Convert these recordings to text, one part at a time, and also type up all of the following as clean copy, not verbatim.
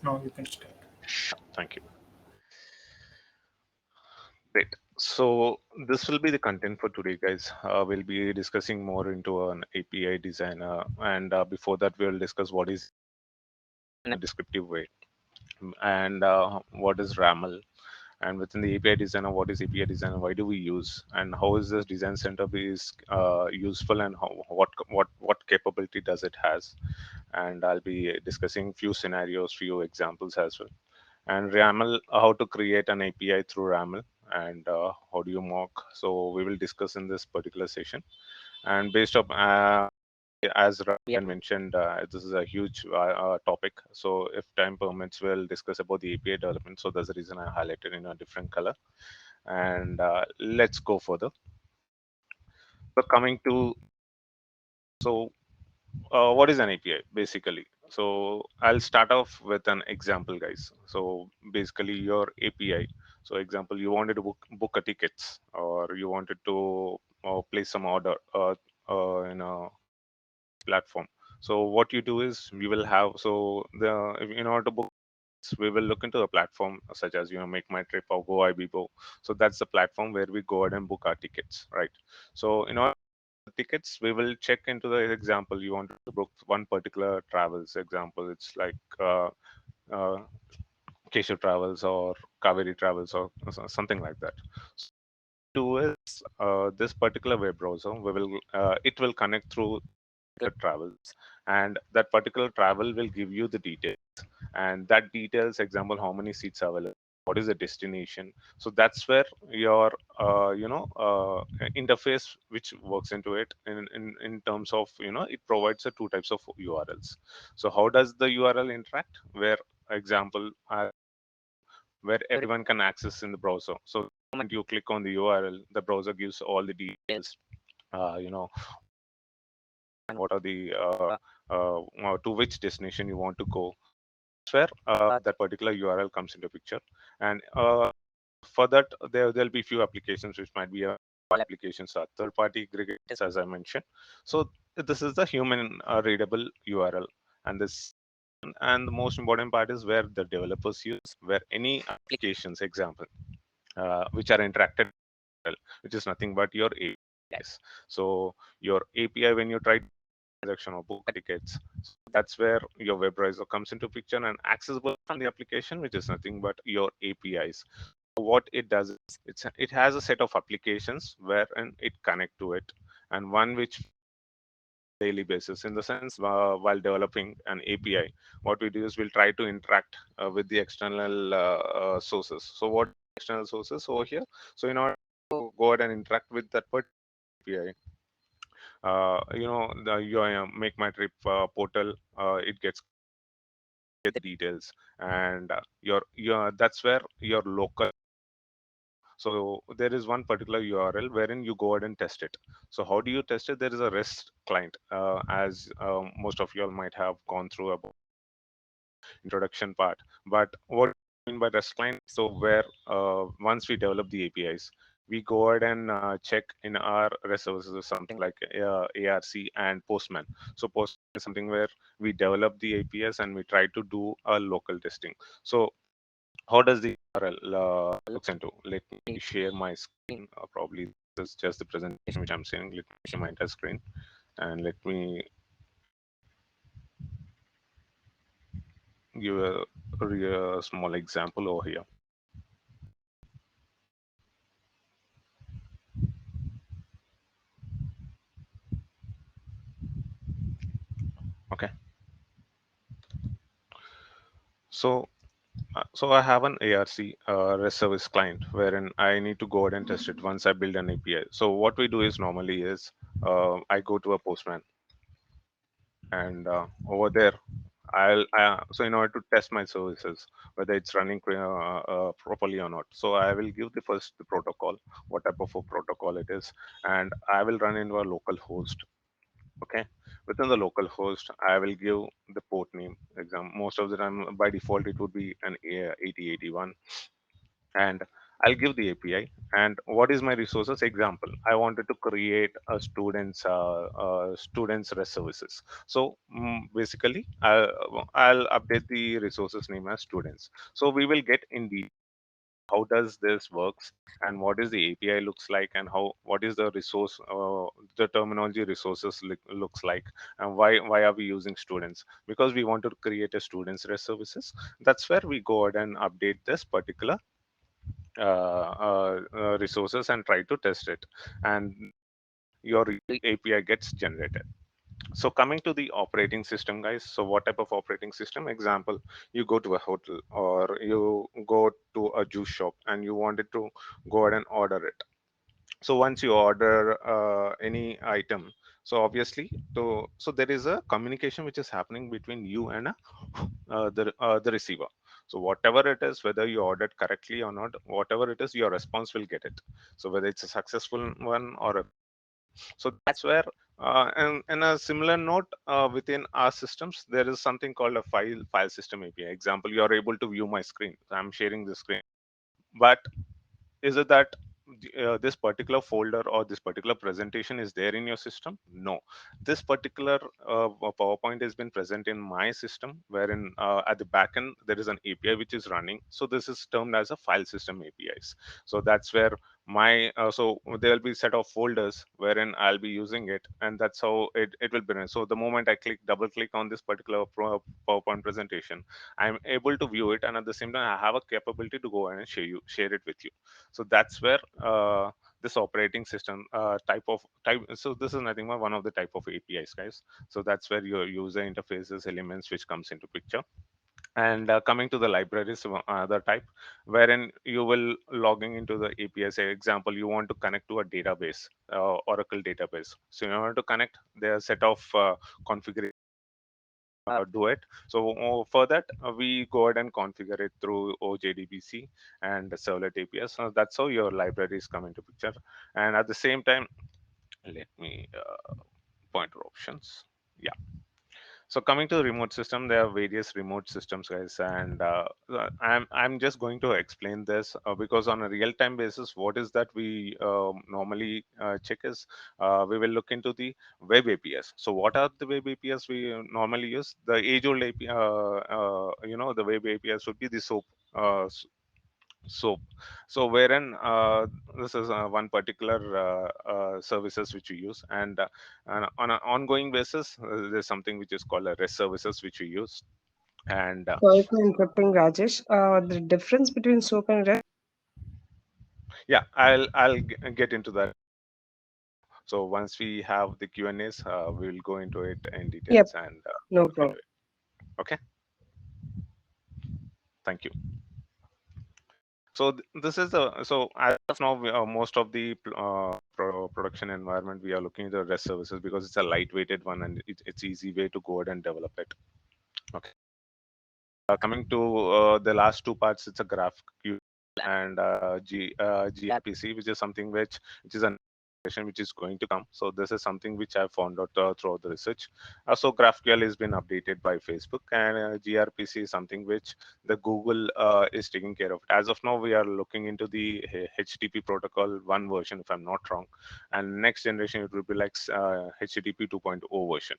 Now you can start. Thank you. Great. So this will be the content for today, guys. We'll be discussing more into an API designer, and before that, we'll discuss what is in a descriptive way, and what is Ramel, and within the API designer, what is API designer? Why do we use, and how is this design center is useful, and what capability does it has? And I'll be discussing few scenarios, few examples as well. And Ramel, how to create an API through Ramel, and how do you mock? So we will discuss in this particular session. And based on as Ryan mentioned, this is a huge topic. So if time permits, we'll discuss about the API development. So that's the reason I highlighted in a different color. And let's go further. So coming to so what is an API basically? So I'll start off with an example, guys. So basically, your API. So example, you wanted to book a tickets, or you wanted to place some order in a platform. So what you do is we will have in order to book, we will look into a platform such as Make My Trip or Go Ibibo. So that's the platform where we go ahead and book our tickets, right? So in order tickets, we will check into the example. You want to book one particular travels example. It's like uh, Keshav Travels or Kaveri Travels or something like that. So do is this particular web browser, we will it will connect through the travels, and that particular travel will give you the details, and that details example how many seats are available, what is the destination. So that's where your interface which works into it in terms of it provides a two types of URLs. So how does the URL interact? Where example where everyone can access in the browser. So the moment you click on the URL, the browser gives all the details, you know what are the to which destination you want to go. That's where that particular URL comes into picture. And for that, there'll be few applications which might be applications are third party aggregators, as I mentioned. So this is the human readable URL, and this and the most important part is where the developers use, where any applications example which are interacted, which is nothing but your APIs. So your API, when you try transaction or book tickets, that's where your web browser comes into picture and accessible from the application, which is nothing but your APIs. What it does is it has a set of applications wherein it connect to it, and one which daily basis in the sense while developing an API, what we do is we'll try to interact with the external sources. So what external sources over here? So in order to go ahead and interact with that particular API, the your Make My Trip portal, it gets the details, and your that's where your local. So there is one particular URL wherein you go ahead and test it. So how do you test it? There is a REST client, as most of you all might have gone through about introduction part. But what I mean by REST client? So where once we develop the APIs, we go ahead and check in our REST services something like ARC and Postman. So Postman is something where we develop the APIs and we try to do a local testing. So how does the URL looks into? Let me share my screen. Probably this is just the presentation which I'm seeing. Let me share my entire screen, and let me give a small example over here. Okay, so so I have an ARC REST service client wherein I need to go ahead and test it once I build an API. So what we do is normally is I go to a Postman, and over there so in order to test my services whether it's running properly or not, so I will give the protocol, what type of a protocol it is, and I will run into a local host. Okay, within the local host I will give the port name. Example, most of the time by default it would be an 8081, and I'll give the API. And what is my resources? Example, I wanted to create a students REST services. So basically, I'll update the resources name as students. So we will get in the how does this works, and what is the API looks like, and how what is the resource, the terminology resources looks like, and why are we using students? Because we want to create a students REST services. That's where we go ahead and update this particular resources and try to test it, and your API gets generated. So coming to the operating system, guys. So what type of operating system? Example, you go to a hotel or you go to a juice shop and you wanted to go ahead and order it. So once you order any item, so obviously, so there is a communication which is happening between you and the receiver. So whatever it is, whether you ordered correctly or not, whatever it is, your response will get it. So whether it's a successful one or a so that's where and in a similar note, within our systems there is something called a file system API. Example, you are able to view my screen. I'm sharing the screen, but is it that this particular folder or this particular presentation is there in your system? No, this particular PowerPoint has been present in my system, wherein at the backend there is an API which is running. So this is termed as a file system APIs. So that's where my so there will be set of folders wherein I'll be using it, and that's how it will be run. So the moment I double click on this particular PowerPoint presentation, I'm able to view it, and at the same time I have a capability to go and share it with you. So that's where this operating system type, so this is nothing but one of the type of APIs, guys. So that's where your user interfaces elements which comes into picture. And coming to the libraries, other type, wherein you will logging into the API. Say example, you want to connect to a database, Oracle database. So in order to connect, there are a set of configuration do it. So for that, we go ahead and configure it through OJDBC and Servlet API. So that's how your libraries come into picture. And at the same time, let me pointer options. Yeah. So coming to the remote system, there are various remote systems, guys, and I'm just going to explain this because on a real-time basis, what is that we normally check is we will look into the web APIs. So what are the web APIs we normally use? The age-old API, the web APIs would be the soap. So wherein this is one particular services which we use, and on an ongoing basis, there's something which is called a REST services which we use. And Sorry for interrupting, Rajesh. The difference between SOAP and REST? yeah, I'll get into that. So once we have the Q&As, we'll go into it in Yep, details and no look problem. into it. Okay, thank you. So this is the so as of now, most of the production environment we are looking at the REST services because it's a lightweighted one and it's easy way to go ahead and develop it. Okay, and coming to the last two parts, it's a GraphQL and gRPC, which is something which is an application which is going to come. So this is something which I found out throughout the research. So GraphQL has been updated by Facebook, and gRPC is something which the Google is taking care of. As of now, we are looking into the HTTP protocol one version, if I'm not wrong, and next generation it will be like HTTP 2.0 version.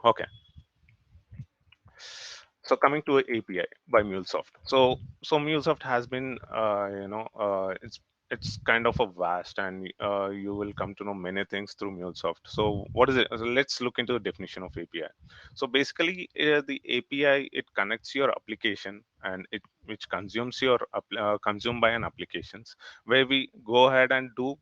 Okay. So coming to API by Mulesoft. So Mulesoft has been it's kind of a vast, and you will come to know many things through Mulesoft. So what is it? So let's look into the definition of API. So basically, the API, it connects your application and it which consumes your consumed by an applications, where we go ahead and do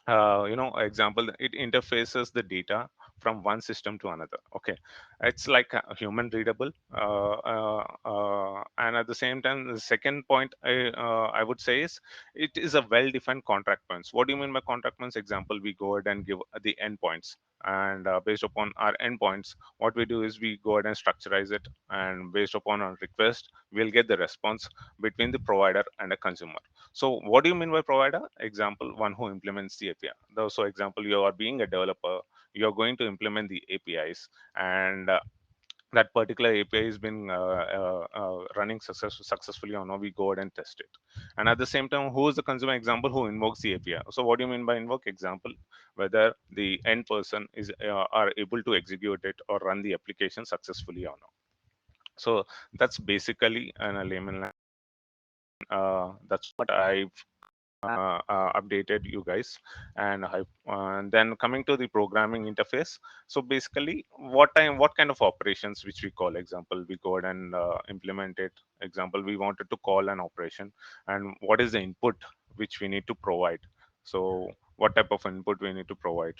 example, it interfaces the data from one system to another. Okay, it's like a human readable, and at the same time, the second point I would say is it is a well defined contract points. What do you mean by contract points? Example, we go ahead and give the endpoints, and based upon our endpoints, what we do is we go ahead and structurize it, and based upon our request, we'll get the response between the provider and a consumer. So what do you mean by provider? Example, one who implements the API. So example, you are being a developer, you're going to implement the APIs, and that particular API has been running successfully or not, we go ahead and test it. And at the same time, who is the consumer example who invokes the API? So what do you mean by invoke example? Whether the end person is are able to execute it or run the application successfully or not. So that's basically in a layman that's what I've updated you guys. And then coming to the programming interface. So basically, what kind of operations which we call, example, we go ahead and implement it. Example, we wanted to call an operation, and what is the input which we need to provide? So what type of input we need to provide?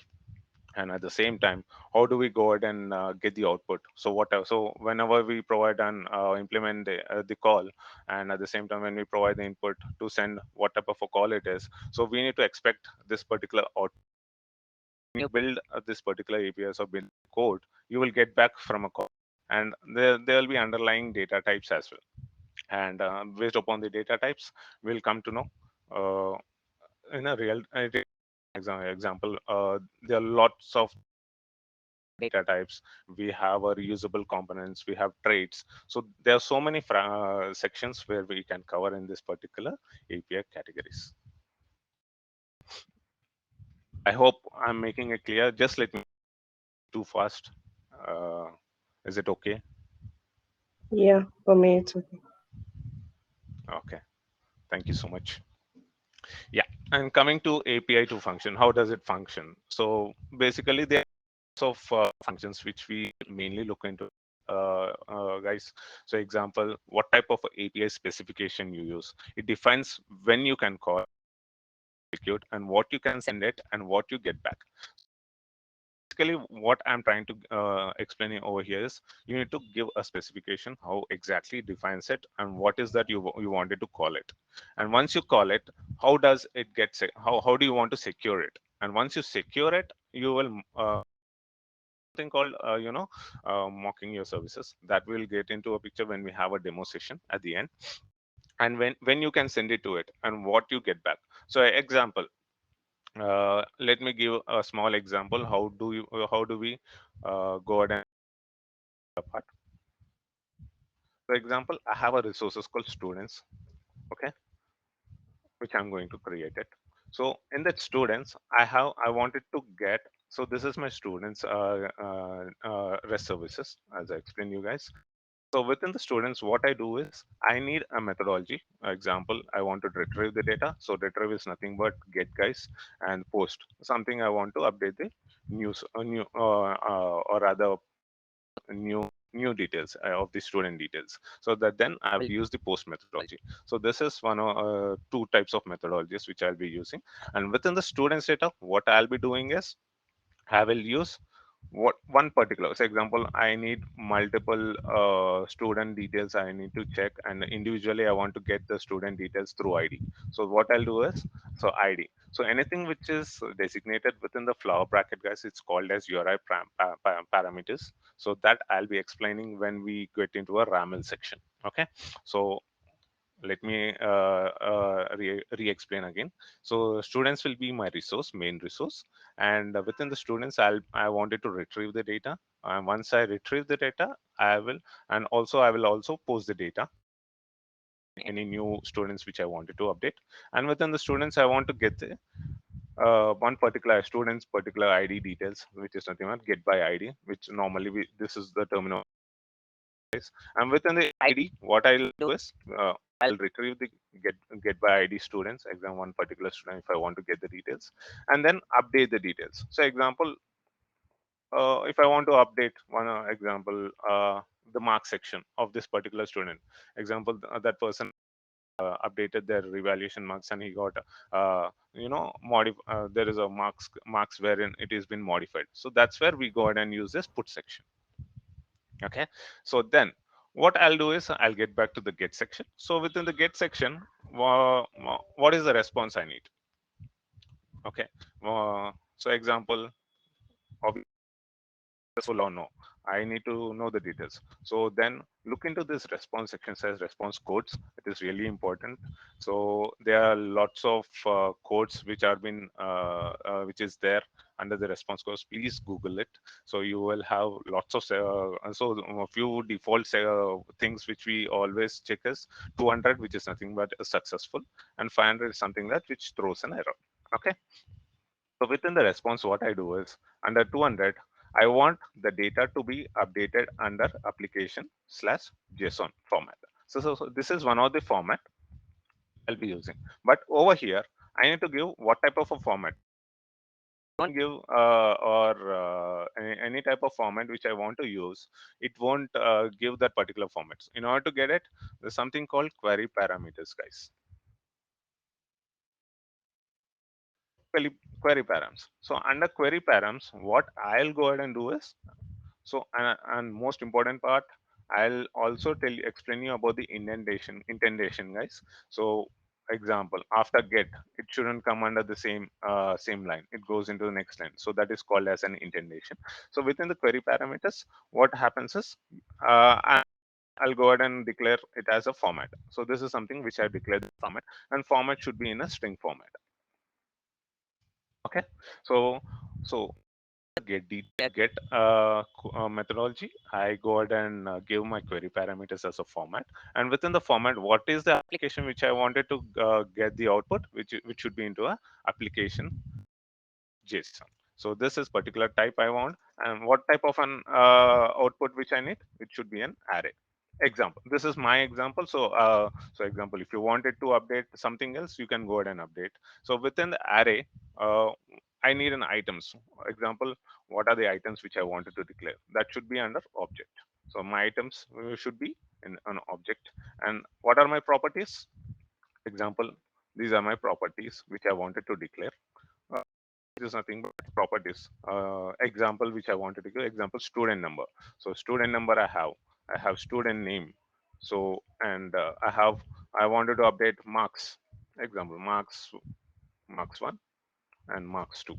And at the same time, how do we go ahead and get the output? So so whenever we provide and implement the call, and at the same time when we provide the input to send what type of a call it is, so we need to expect this particular output. When you build this particular APIs or build code, you will get back from a call, and there will be underlying data types as well. And based upon the data types, we'll come to know uh, in a real example, there are lots of data types. We have our reusable components, we have traits. So there are so many sections where we can cover in this particular API categories. I hope I'm making it clear. Just let me too fast. uh, is it okay? Yeah, for me it's okay. Okay, thank you so much. Yeah, and coming to API to function, how does it function? So basically there are lots of functions which we mainly look into, guys. So example, what type of API specification you use, it defines when you can call, execute, and what you can send it and what you get back. Basically what I'm trying to explain over here is, you need to give a specification how exactly it defines it and what is that you wanted to call it. And once you call it, how does it get how do you want to secure it? And once you secure it, you will thing called mocking your services, that will get into a picture when we have a demo session at the end. And when you can send it to it and what you get back. So example, let me give a small example. How do we go ahead and part? For example, I have a resources called students, okay, which I'm going to create it. So in that students, I wanted to get. So this is my students REST services, as I explained you guys. So within the students, what I do is I need a methodology. Example, I want to retrieve the data. So retrieve is nothing but get guys, and post something. I want to update the news, new or rather new details of the student details. So that then I will use the post methodology. So this is one of two types of methodologies which I'll be using. And within the students data, what I'll be doing is I will use what one particular. So example, I need multiple student details I need to check, and individually I want to get the student details through ID. So what I'll do is, so ID. So anything which is designated within the flower bracket, guys, it's called as URI parameters. So that I'll be explaining when we get into a Ramel section. Okay, so let me re-explain again. So students will be my main resource, and within the students, I wanted to retrieve the data. And once I retrieve the data, I will also post the data, any new students which I wanted to update. And within the students, I want to get the one particular student's particular ID details, which is nothing but get by ID, which normally this is the terminal. And within the ID, what I'll do is I'll retrieve the get get by ID students, exam one particular student if I want to get the details, and then update the details. So example, if I want to update one example, the mark section of this particular student, example that person updated their evaluation marks and he got there is a marks wherein it has been modified. So that's where we go ahead and use this put section. Okay, so then what I'll do is I'll get back to the get section. So within the get section, what is the response I need? Okay, so example, successful or no, I need to know the details. So then look into this response section, says response codes. It is really important. So there are lots of codes which are been which is there under the response course, please Google it. So you will have lots of a few default things which we always check is 200, which is nothing but successful, and 500 is something that which throws an error. Okay. So within the response, what I do is under 200, I want the data to be updated under application slash JSON format. So this is one of the format I'll be using. But over here, I need to give what type of a format. Don't give or any type of format which I want to use. It won't give that particular formats. In order to get it, there's something called query parameters, guys. Query params. So under query params, what I'll go ahead and do is, so and most important part, I'll also explain you about the indentation, guys. So example, after get, it shouldn't come under the same line. It goes into the next line. So that is called as an indentation. So within the query parameters, what happens is, I'll go ahead and declare it as a format. So this is something which I declare the format, and format should be in a string format. Okay. So get methodology, I go ahead and give my query parameters as a format, and within the format, what is the application which I wanted to get the output, which should be into a application JSON. So this is particular type I want, and what type of an output which I need, it should be an array. Example, this is my example. So example, if you wanted to update something else, you can go ahead and update. So within the array, uh, I need an items. Example, what are the items which I wanted to declare? That should be under object. So my items should be in an object. And what are my properties? Example, these are my properties which I wanted to declare. Uh, it is nothing but properties. Example which I wanted to give. Example, student number. So student number I have student name. So and I wanted to update marks. Example, marks one and marks two.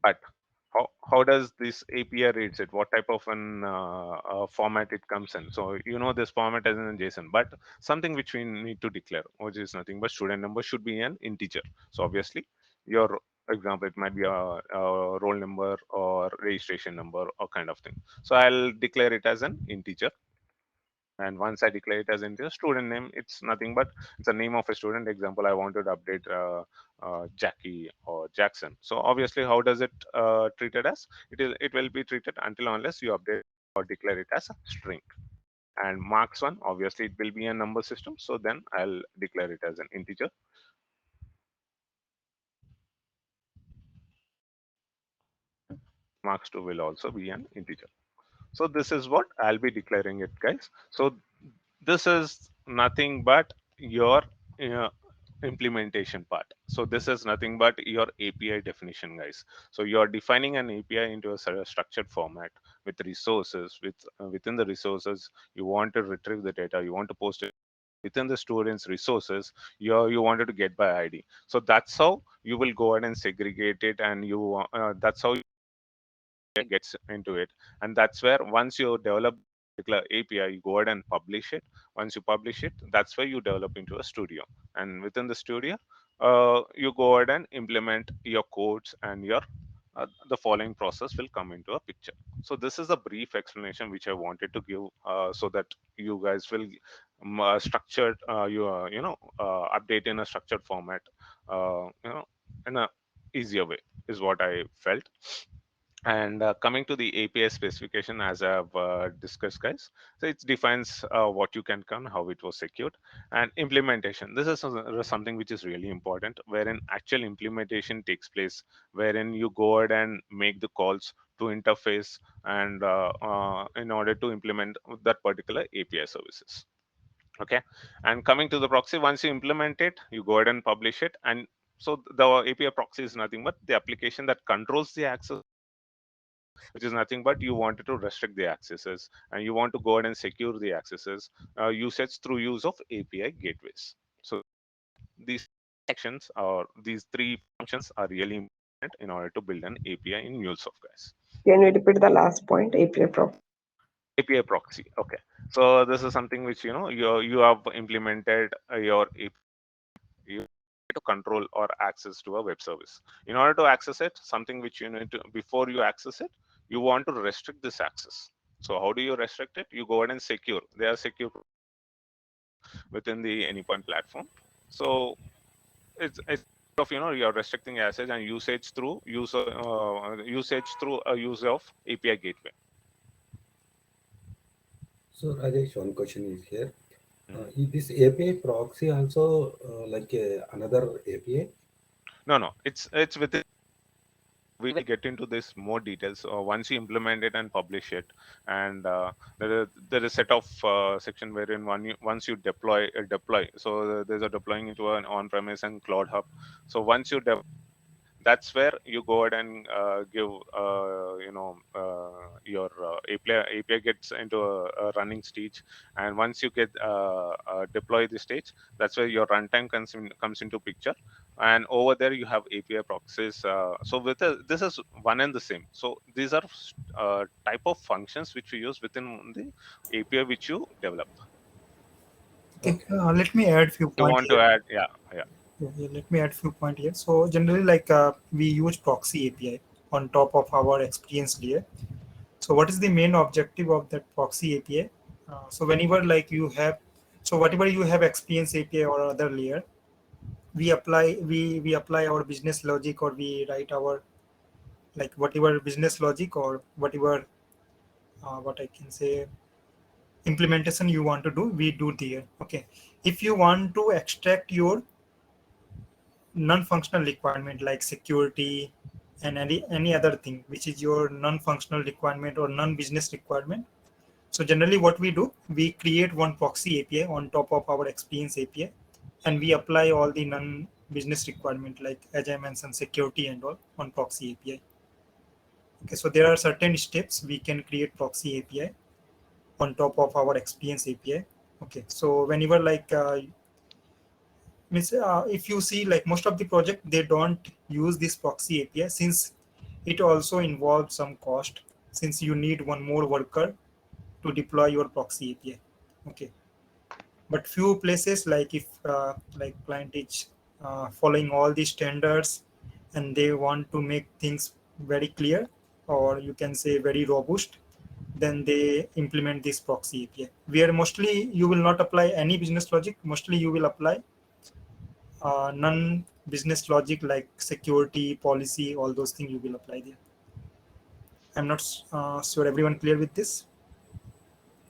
But how does this API reads it? What type of an format it comes in? So this format as in JSON, but something which we need to declare, which is nothing but student number should be an integer. So obviously, your example, it might be a roll number or registration number or kind of thing. So I'll declare it as an integer. And once I declare it as integer, student name, it's nothing but it's a name of a student. Example, I wanted to update Jackie or Jackson. So obviously, how does it treated as? It will be treated until unless you update or declare it as a string. And marks one, obviously, it will be a number system. So then I'll declare it as an integer. Marks two will also be an integer. So this is what I'll be declaring it, guys. So this is nothing but your uh, implementation part. So this is nothing but your API definition, guys. So you're defining an API into a sort of structured format with resources. Within the resources, you want to retrieve the data, you want to post it within the students resources, you wanted to get by ID. So that's how you will go ahead and segregate it, and that's how gets into it. And that's where once you develop particular API, you go ahead and publish it. Once you publish it, that's where you develop into a studio. And within the studio, you go ahead and implement your codes, and the following process will come into a picture. So this is a brief explanation which I wanted to give, so that you guys will structured update in a structured format, in a easier way is what I felt. And coming to the API specification, as I've discussed, guys, so it defines what you can come, how it was secured, and implementation. This is something which is really important, wherein actual implementation takes place, wherein you go ahead and make the calls to interface and in order to implement that particular API services. Okay, and coming to the proxy, once you implement it, you go ahead and publish it, and so the API proxy is nothing but the application that controls the access, which is nothing but you wanted to restrict the accesses, and you want to go ahead and secure the accesses usage through use of API gateways. So these actions or these three functions are really important in order to build an API in Mulesoft, guys. Can you repeat the last point, API proxy? API proxy. Okay. So this is something which you have implemented your API. You to control or access to a web service. In order to access it, something which you need to, before you access it, you want to restrict this access. So how do you restrict it? You go ahead and secure. There are secure within the Anypoint platform. So it's of, you're restricting access and usage through a use of API gateway. So Rajesh, one question is here. Mhm. Is this API proxy also like another API? No, it's within. We will get into this more details once you implement it and publish it. And there is set of section wherein once you deploy. So there's a deploying into an on-premise and cloud hub. So once you that's where you go ahead and give your API gets into a running stage, and once you get deploy the stage, that's where your runtime comes into picture, and over there you have API proxies. So this is one and the same. So these are type of functions which we use within the API which you develop. Okay, Okay. let me add few You points want to here. add, yeah, yeah. Yeah, let me add few points here. So generally, like we use proxy API on top of our experience layer. So what is the main objective of that proxy API? So whenever like you have, so whatever you have experience API or other layer, we apply our business logic, or we write our like whatever business logic or whatever what I can say implementation you want to do, we do there. Okay, if you want to extract your non-functional requirement like security and any other thing which is your non-functional requirement or non-business requirement, so generally what we do, we create one proxy API on top of our experience API, and we apply all the non-business requirement like as I mentioned security and all on proxy API. Okay, so there are certain steps we can create proxy API on top of our experience API. Okay, so whenever like means if you see like most of the project they don't use this proxy API since it also involves some cost, since you need one more worker to deploy your proxy API. Okay, but few places like if like client is following all the standards and they want to make things very clear, or you can say very robust, then they implement this proxy API where mostly you will not apply any business logic, mostly you will apply non-business logic like security policy, all those things you will apply there. I'm not sure everyone clear with this,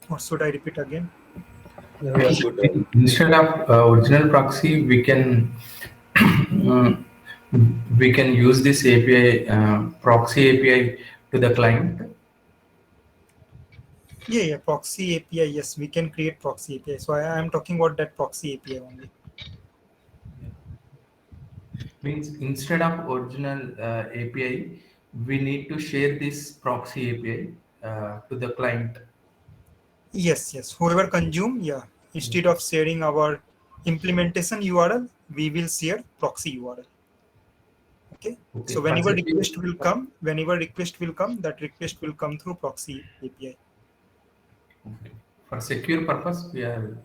or should I repeat again? Yeah, yeah, good. Instead of original proxy, uh, we can use this API proxy API to the client. Yeah, proxy API, yes, we can create proxy API. So I am talking about that proxy API only. Means instead of original API, we need to share this proxy API to the client. Yes, whoever consume, yeah, instead of sharing our implementation URL, we will share proxy URL. Okay, so Okay, for secure. request will come, that request will come through proxy API. Okay. For secure purpose, we are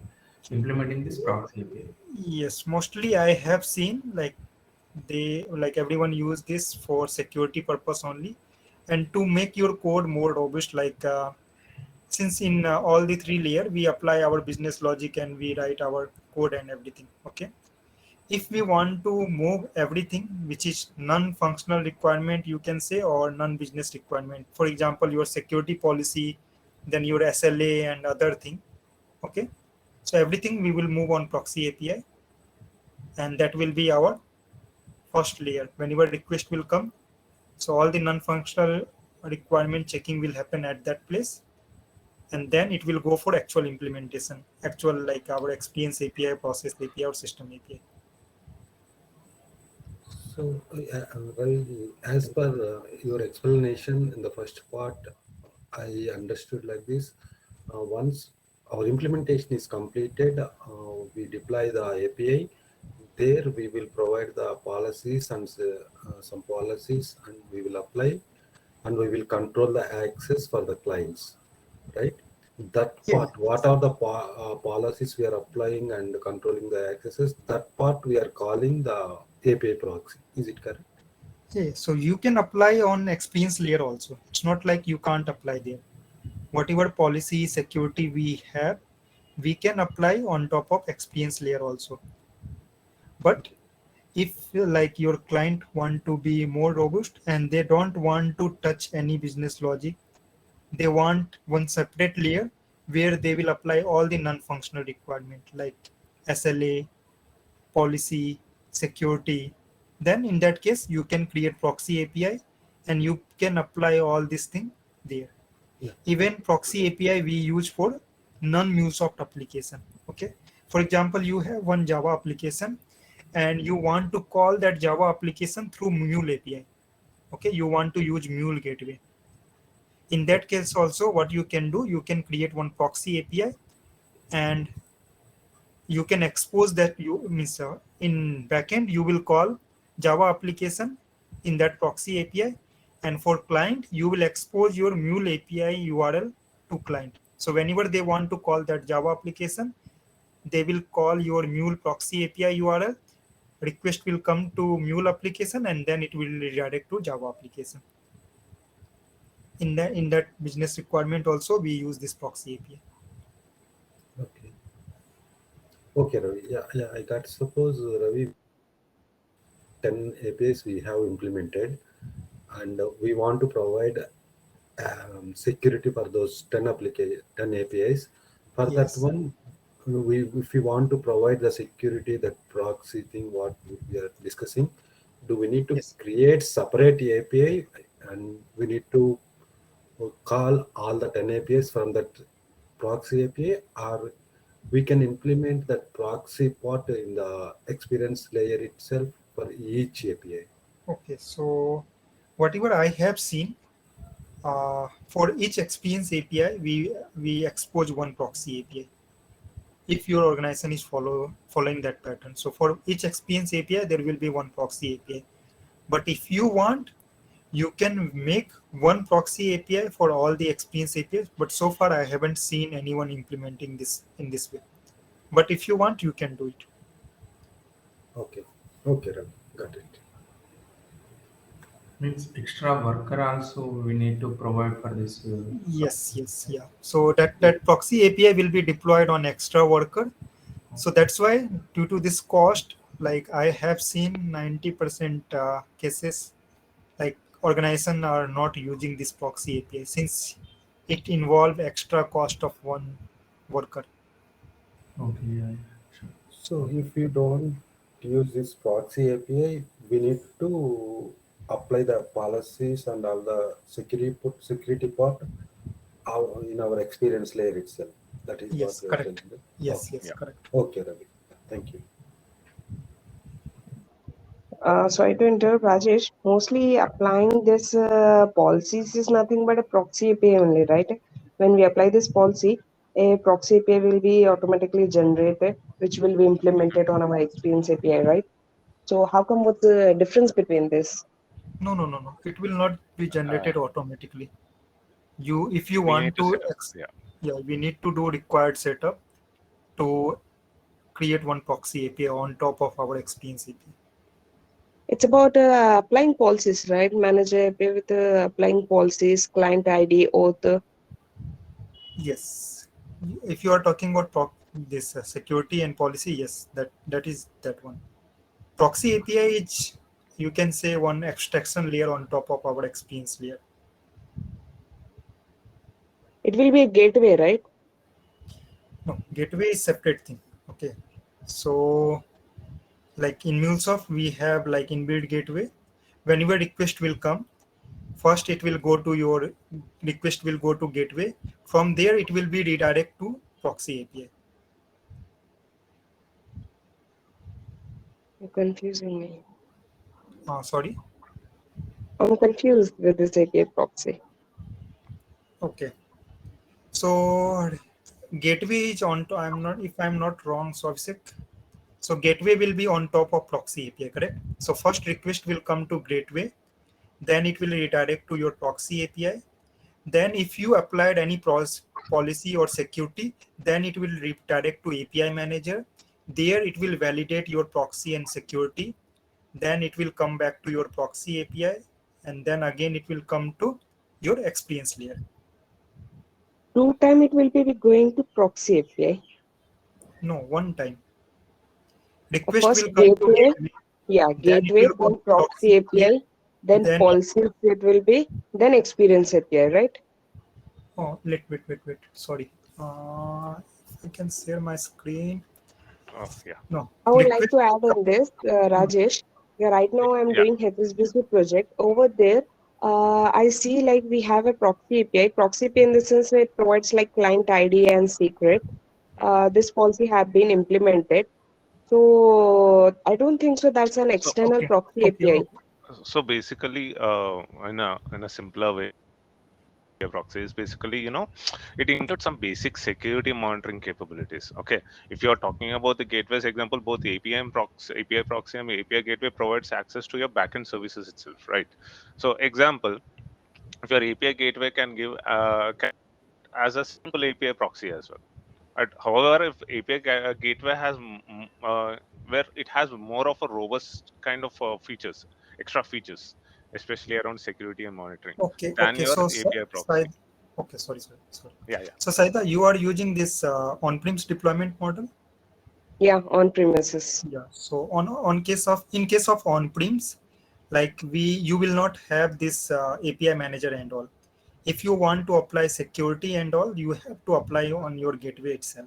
implementing this proxy API. Yes, mostly I have seen like they like everyone use this for security purpose only, and to make your code more robust. Like since in all the three layer we apply our business logic and we write our code and everything. Okay, if we want to move everything which is non-functional requirement, you can say, or non-business requirement. For example, your security policy, then your SLA and other thing. Okay, so everything we will move on proxy API, and that will be our first layer. Whenever request will come, so all the non-functional requirement checking will happen at that place, and then it will go for actual implementation, actual like our experience API, process API, or system API. So, well, as per your explanation in the first part, I understood like this. Once our implementation is completed, we deploy the API. There we will provide the policies and some policies, and we will apply, and we will control the access for the clients, right? That Yeah. part, what are the policies we are applying and controlling the accesses, that part we are calling the API proxy. Is it correct? Yeah, so you can apply on experience layer also. It's not like you can't apply there. Whatever policy security we have, we can apply on top of experience layer also. But if like your client want to be more robust and they don't want to touch any business logic, they want one separate layer where they will apply all the non-functional requirement like SLA, policy, security. Then in that case, you can create proxy API and you can apply all this thing there. Yeah. Even proxy API we use for non-Mulesoft application. Okay. For example, you have one Java application and you want to call that Java application through Mule API. Okay. You want to use Mule gateway. In that case also, what you can do, you can create one proxy API and you can expose that you means in backend you will call Java application in that proxy API, and for client you will expose your Mule API URL to client. So whenever they want to call that Java application, they will call your Mule proxy API URL. Request will come to Mule application and then it will redirect to Java application. In that business requirement also we use this proxy API. Okay. Okay, Ravi. Yeah, I got. Suppose, Ravi, 10 APIs we have implemented, and we want to provide security for those 10 APIs. For that Yes. one, if we want to provide the security, that proxy thing, what we are discussing, do we need to Yes. create separate API and we need to call all the 10 APIs from that proxy API, or we can implement that proxy part in the experience layer itself for each API? Okay. So whatever I have seen, for each experience API, we expose one proxy API. If your organization is following that pattern, so for each experience API, there will be one proxy API. But if you want, you can make one proxy API for all the experience APIs. But so far, I haven't seen anyone implementing this in this way. But if you want, you can do it. Okay. Okay, Ravi. Got it. Means extra worker also we need to provide for this. Yes, yes, yeah. So that proxy API will be deployed on extra worker. So that's why due to this cost, like I have seen 90% cases, like organization are not using this proxy API since it involve extra cost of one worker. Okay, yeah, sure. So if you don't use this proxy API, we need to apply the policies and all the security part in our experience layer itself. That is what Yes, we are correct. telling. Them. Yes, Okay. yes, Yeah. correct. Okay, Ravi. Thank you. Sorry to interrupt, Rajesh. Mostly applying this policies is nothing but a proxy API only, right? When we apply this policy, a proxy API will be automatically generated, which will be implemented on our experience API, right? So how come what's the difference between this? No, no, no, no. It will not be Uh, generated automatically. If you we need want to to, set up. Yeah. yeah, we need to do required setup to create one proxy API on top of our experience API. It's about applying policies, right? Manager API with applying policies, client ID, author. Yes. If you are talking about this security and policy, yes, that is that one. Proxy API is, you can say, one extraction layer on top of our experience layer. It will be a gateway, right? No, gateway is separate thing. Okay. So like in Mulesoft, we have like inbuilt gateway. Whenever request will come, first it will go to your request will go to gateway. From there, it will be redirect to proxy API. You're confusing me. Sorry. I'm confused with this API proxy. Okay. So gateway is on. If I'm not wrong, so Abhishek. So gateway will be on top of proxy API, correct? So first request will come to gateway, then it will redirect to your proxy API. Then if you applied any policy or security, then it will redirect to API manager. There it will validate your proxy and security. Then it will come back to your proxy API, and then again it will come to your experience layer. Two time it will be going to proxy API. No, one time. Request First will come to gateway, gateway, yeah, then it gateway, will go then to proxy API, API, then then policy it will be, then experience API, right? oh, wait. Sorry. If I can share my screen. Oh, yeah. No, I would like request to add will on this, come. Rajesh. Yeah, right now I'm Yeah. doing HSBC project. Over there, I see like we have a proxy API. Proxy API in the sense that it provides like client ID and secret. This policy have been implemented. So I don't think so. That's an So external Okay, proxy okay, API. okay. so basically, in a simpler way, a proxy is basically, it includes some basic security monitoring capabilities. Okay, if you're talking about the gateways example, both API and proxy and API gateway provides access to your backend services itself, right? So example, if your API gateway can give can as a simple API proxy as well. However, if API gateway has where it has more of a robust kind of features, extra features, especially around security and monitoring, Okay, than okay. your So, API proxy. Sai, okay, sorry. Yeah, yeah. So, Saida, you are using this on-premise deployment model? Yeah, on premises. Yeah. So, in case of on-premise, like you will not have this API manager and all. If you want to apply security and all, you have to apply on your gateway itself.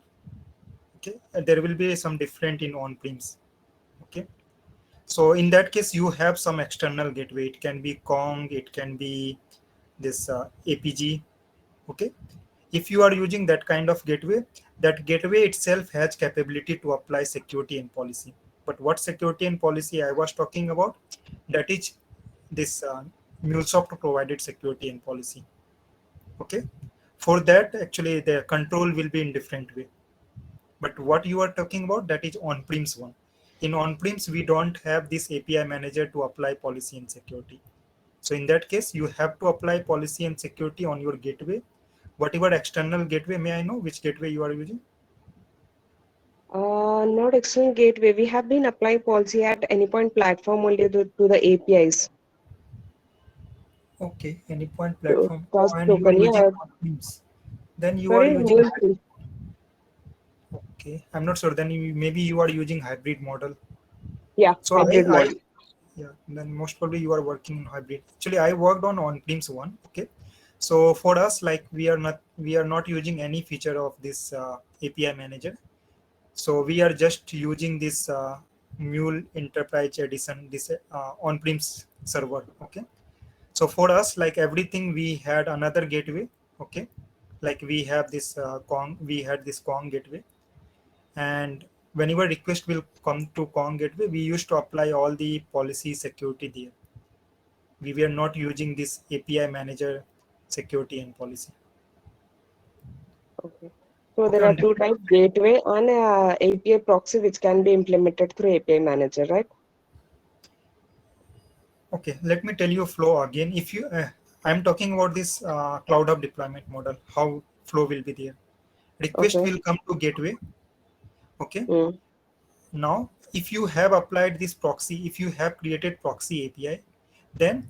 Okay, and there will be some different in on-premise. Okay. So in that case, you have some external gateway. It can be Kong, it can be this APG. Okay. If you are using that kind of gateway, that gateway itself has capability to apply security and policy. But what security and policy I was talking about, that is this Mulesoft provided security and policy. Okay. For that, actually, the control will be in different way. But what you are talking about, that is on-premise one. In on-premise, we don't have this API manager to apply policy and security. So in that case, you have to apply policy and security on your gateway. Whatever external gateway, may I know which gateway you are using? Not external gateway. We have been applying policy at Anypoint Platform only to the APIs. Okay, Anypoint So, platform. Oh, cost and you are token, using yeah. on-premise. Then you are Sorry, using, Mule. okay, I'm not sure. Then maybe you are using hybrid model. Yeah, So hybrid I model. yeah, then most probably you are working in hybrid. Actually, I worked on premise one. Okay, so for us, like we are not using any feature of this API manager. So we are just using this Mule Enterprise Edition, this on-premise server. Okay, so for us, like everything, we had another gateway. Okay, like we had this Kong gateway, and whenever request will come to Kong gateway, we used to apply all the policy security there. We were not using this API manager security and policy. Okay. So Okay, there are on two different. types, gateway and API proxy, which can be implemented through API manager, right? Okay, let me tell you flow again. If you, I'm talking about this cloud hub deployment model, how flow will be there. Request Okay. will come to gateway. Okay. Mm. Now, if you have applied this proxy, if you have created proxy API, then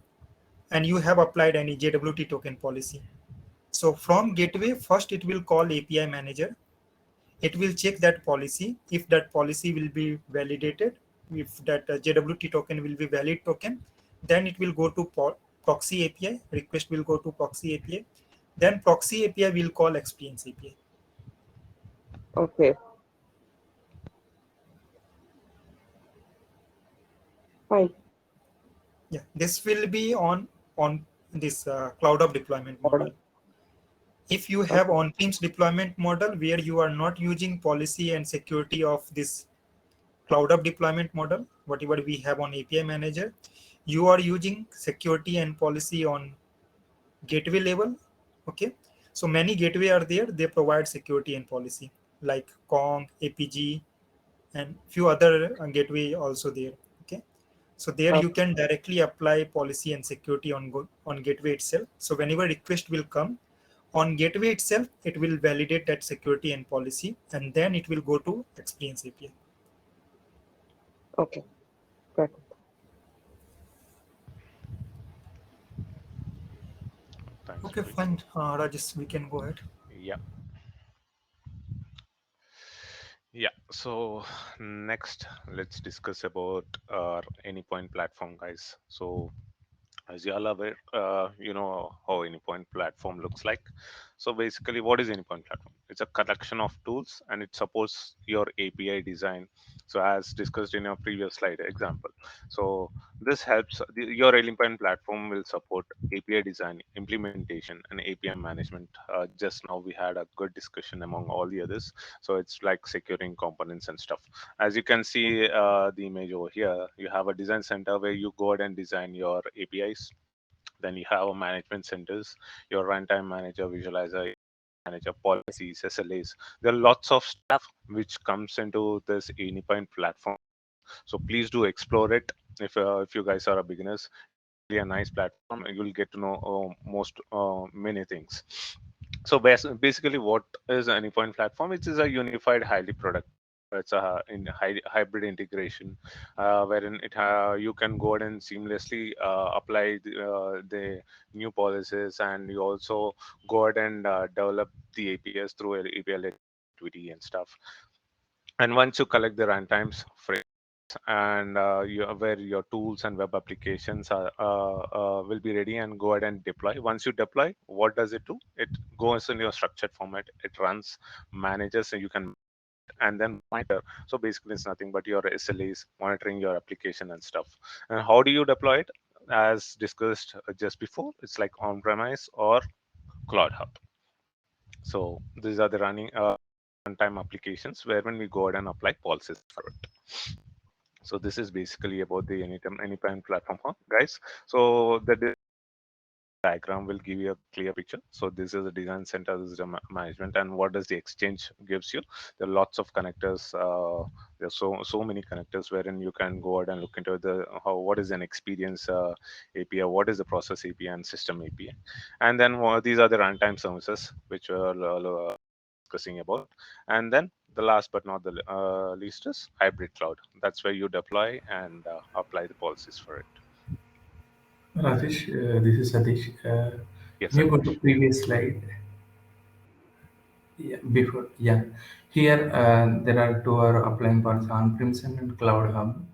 and you have applied any JWT token policy. So from gateway, first it will call API manager. It will check that policy. If that policy will be validated, if that JWT token will be valid token, then it will go to proxy API. Request will go to proxy API. Then proxy API will call experience API. Okay. Fine. Yeah, this will be on this cloud of deployment model. If you have Okay. on-premise deployment model where you are not using policy and security of this cloud of deployment model, whatever we have on API manager, you are using security and policy on gateway level. Okay, so many gateway are there, they provide security and policy like Kong, APG, and few other gateway also there. Okay, so there you Okay. can directly apply policy and security on gateway itself. So whenever request will come, On gateway itself, it will validate that security and policy, and then it will go to Experience API. Okay, got it. Thanks, Okay, Ravi. fine. Rajesh, we can go ahead. Yeah. Yeah. So next, let's discuss about our Anypoint platform, guys. So as you all aware, you know how Anypoint platform looks like. So basically, what is Anypoint platform? It's a collection of tools, and it supports your API design. So as discussed in your previous slide example, so this helps your Anypoint platform will support API design, implementation, and API management. Just now we had a good discussion among all the others. So it's like securing components and stuff. As you can see the image over here, you have a design center where you go ahead and design your APIs. Then you have a management centers, your runtime manager, visualizer manager, policies, SLAs. There are lots of stuff which comes into this Anypoint platform. So please do explore it. If you guys are a beginners, really a nice platform. You'll get to know most many things. So basically, what is an Anypoint platform? It is a unified, highly product. It's a hybrid integration, wherein you can go ahead and seamlessly apply the new policies, and you also go ahead and develop the APIs through API activity and stuff. And once you collect the runtimes, and where your tools and web applications will be ready, and go ahead and deploy. Once you deploy, what does it do? It goes in your structured format. It runs, manages, and you can and then monitor. So basically, it's nothing but your SLAs, monitoring your application and stuff. And how do you deploy it? As discussed just before, it's like on-premise or Cloud Hub. So these are the running runtime applications where when we go ahead and apply policies for it. So this is basically about the Anytime platform, huh, guys. So the diagram will give you a clear picture. So this is the design center, this is the management, and what does the exchange gives you? There are lots of connectors. There's so many connectors wherein you can go ahead and look into the what is an experience API, what is the process API and system API, and then these are the runtime services which we're discussing about, and then the last but not the least is hybrid cloud. That's where you deploy and apply the policies for it. Rajesh, this is Satish. Yes, Can you go to Satish. previous slide? Yeah, before, yeah. Here, there are two are applying parts on-premise and Cloud Hub.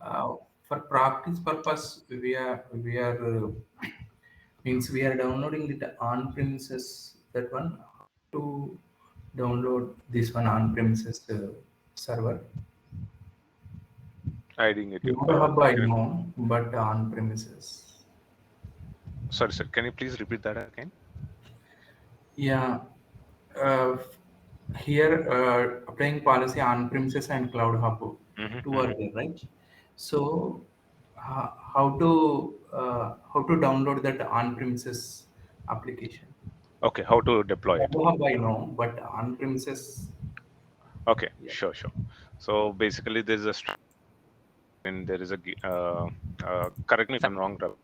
Uh, for practice purpose, we are downloading the on-premises that one to download this one on-premises server. I didn't get you. Cloud Hub I Can you, know, but on-premises. sorry, sir. Can you please repeat that again? Yeah, uh, here applying policy on-premises and Cloud Hub, two are Mm-hmm. there, right? So how to download that on-premises application? Okay, how to deploy it? Cloud Hub I know, but on-premises, Okay, yeah. sure. So basically, there's a and there is a correct me if I'm wrong, Ravi,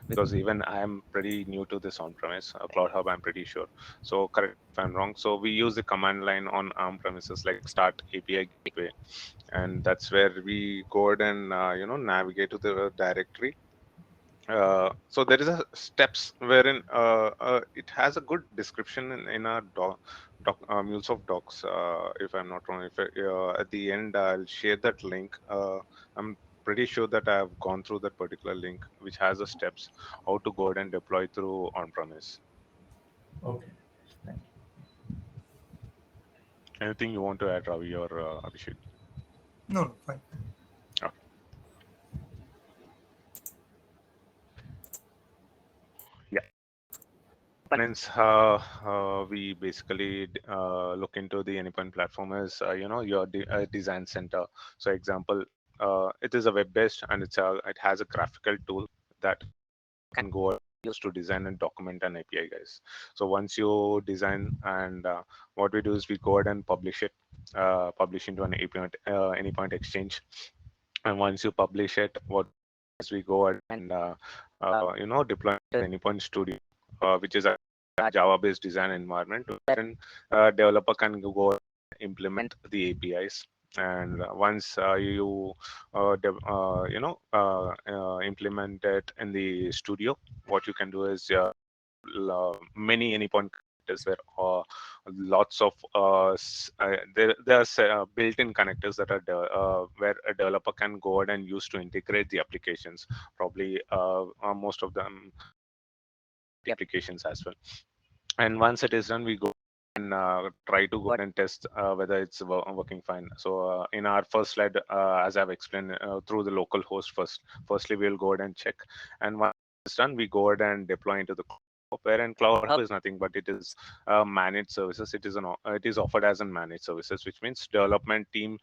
because even I am pretty new to this on-premise Cloud Hub. I'm pretty sure. So correct me if I'm wrong. So we use the command line on on-premises like start API gateway, and that's where we go ahead and navigate to the directory. So there is a steps wherein it has a good description in our Mulesoft docs. If I'm not wrong, if at the end I'll share that link. I'm pretty sure that I have gone through that particular link, which has the steps how to go ahead and deploy through on-premise. Okay. Thank Anything you want to add, Ravi or Abhishek? No, no, fine. Okay. Yeah. Components we basically look into the Anypoint platform as your design center. So example, it is a web based, and it has a graphical tool that can go use to design and document an API, guys. So once you design, and what we do is we go ahead and publish it, publish into an Anypoint exchange. And once you publish it, what is we go ahead and deploy Anypoint Studio, which is a Java-based design environment wherein developer can go implement the APIs. And once you implement it in the studio, what you can do is many Anypoint connectors where lots of there's built-in connectors that are where a developer can go ahead and use to integrate the applications. Probably most of them applications as well. And once it is done, we go and try to go and test whether it's working fine. So in our first slide, as I've explained, through the local host firstly we'll go ahead and check, and once it's done, we go ahead and deploy into the wherein Cloud Hub is nothing but it is managed services. It is offered as a managed services, which means development team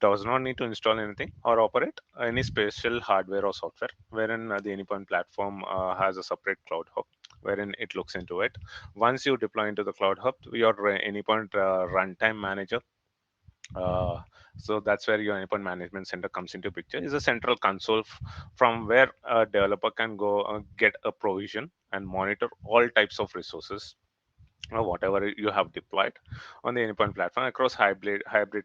does not need to install anything or operate any special hardware or software. Wherein the Anypoint platform has a separate Cloud Hub wherein it looks into it. Once you deploy into the Cloud Hub, your Anypoint runtime manager. So that's where your Anypoint management center comes into picture. Is a central console from where a developer can go get a provision and monitor all types of resources or whatever you have deployed on the Anypoint platform across hybrid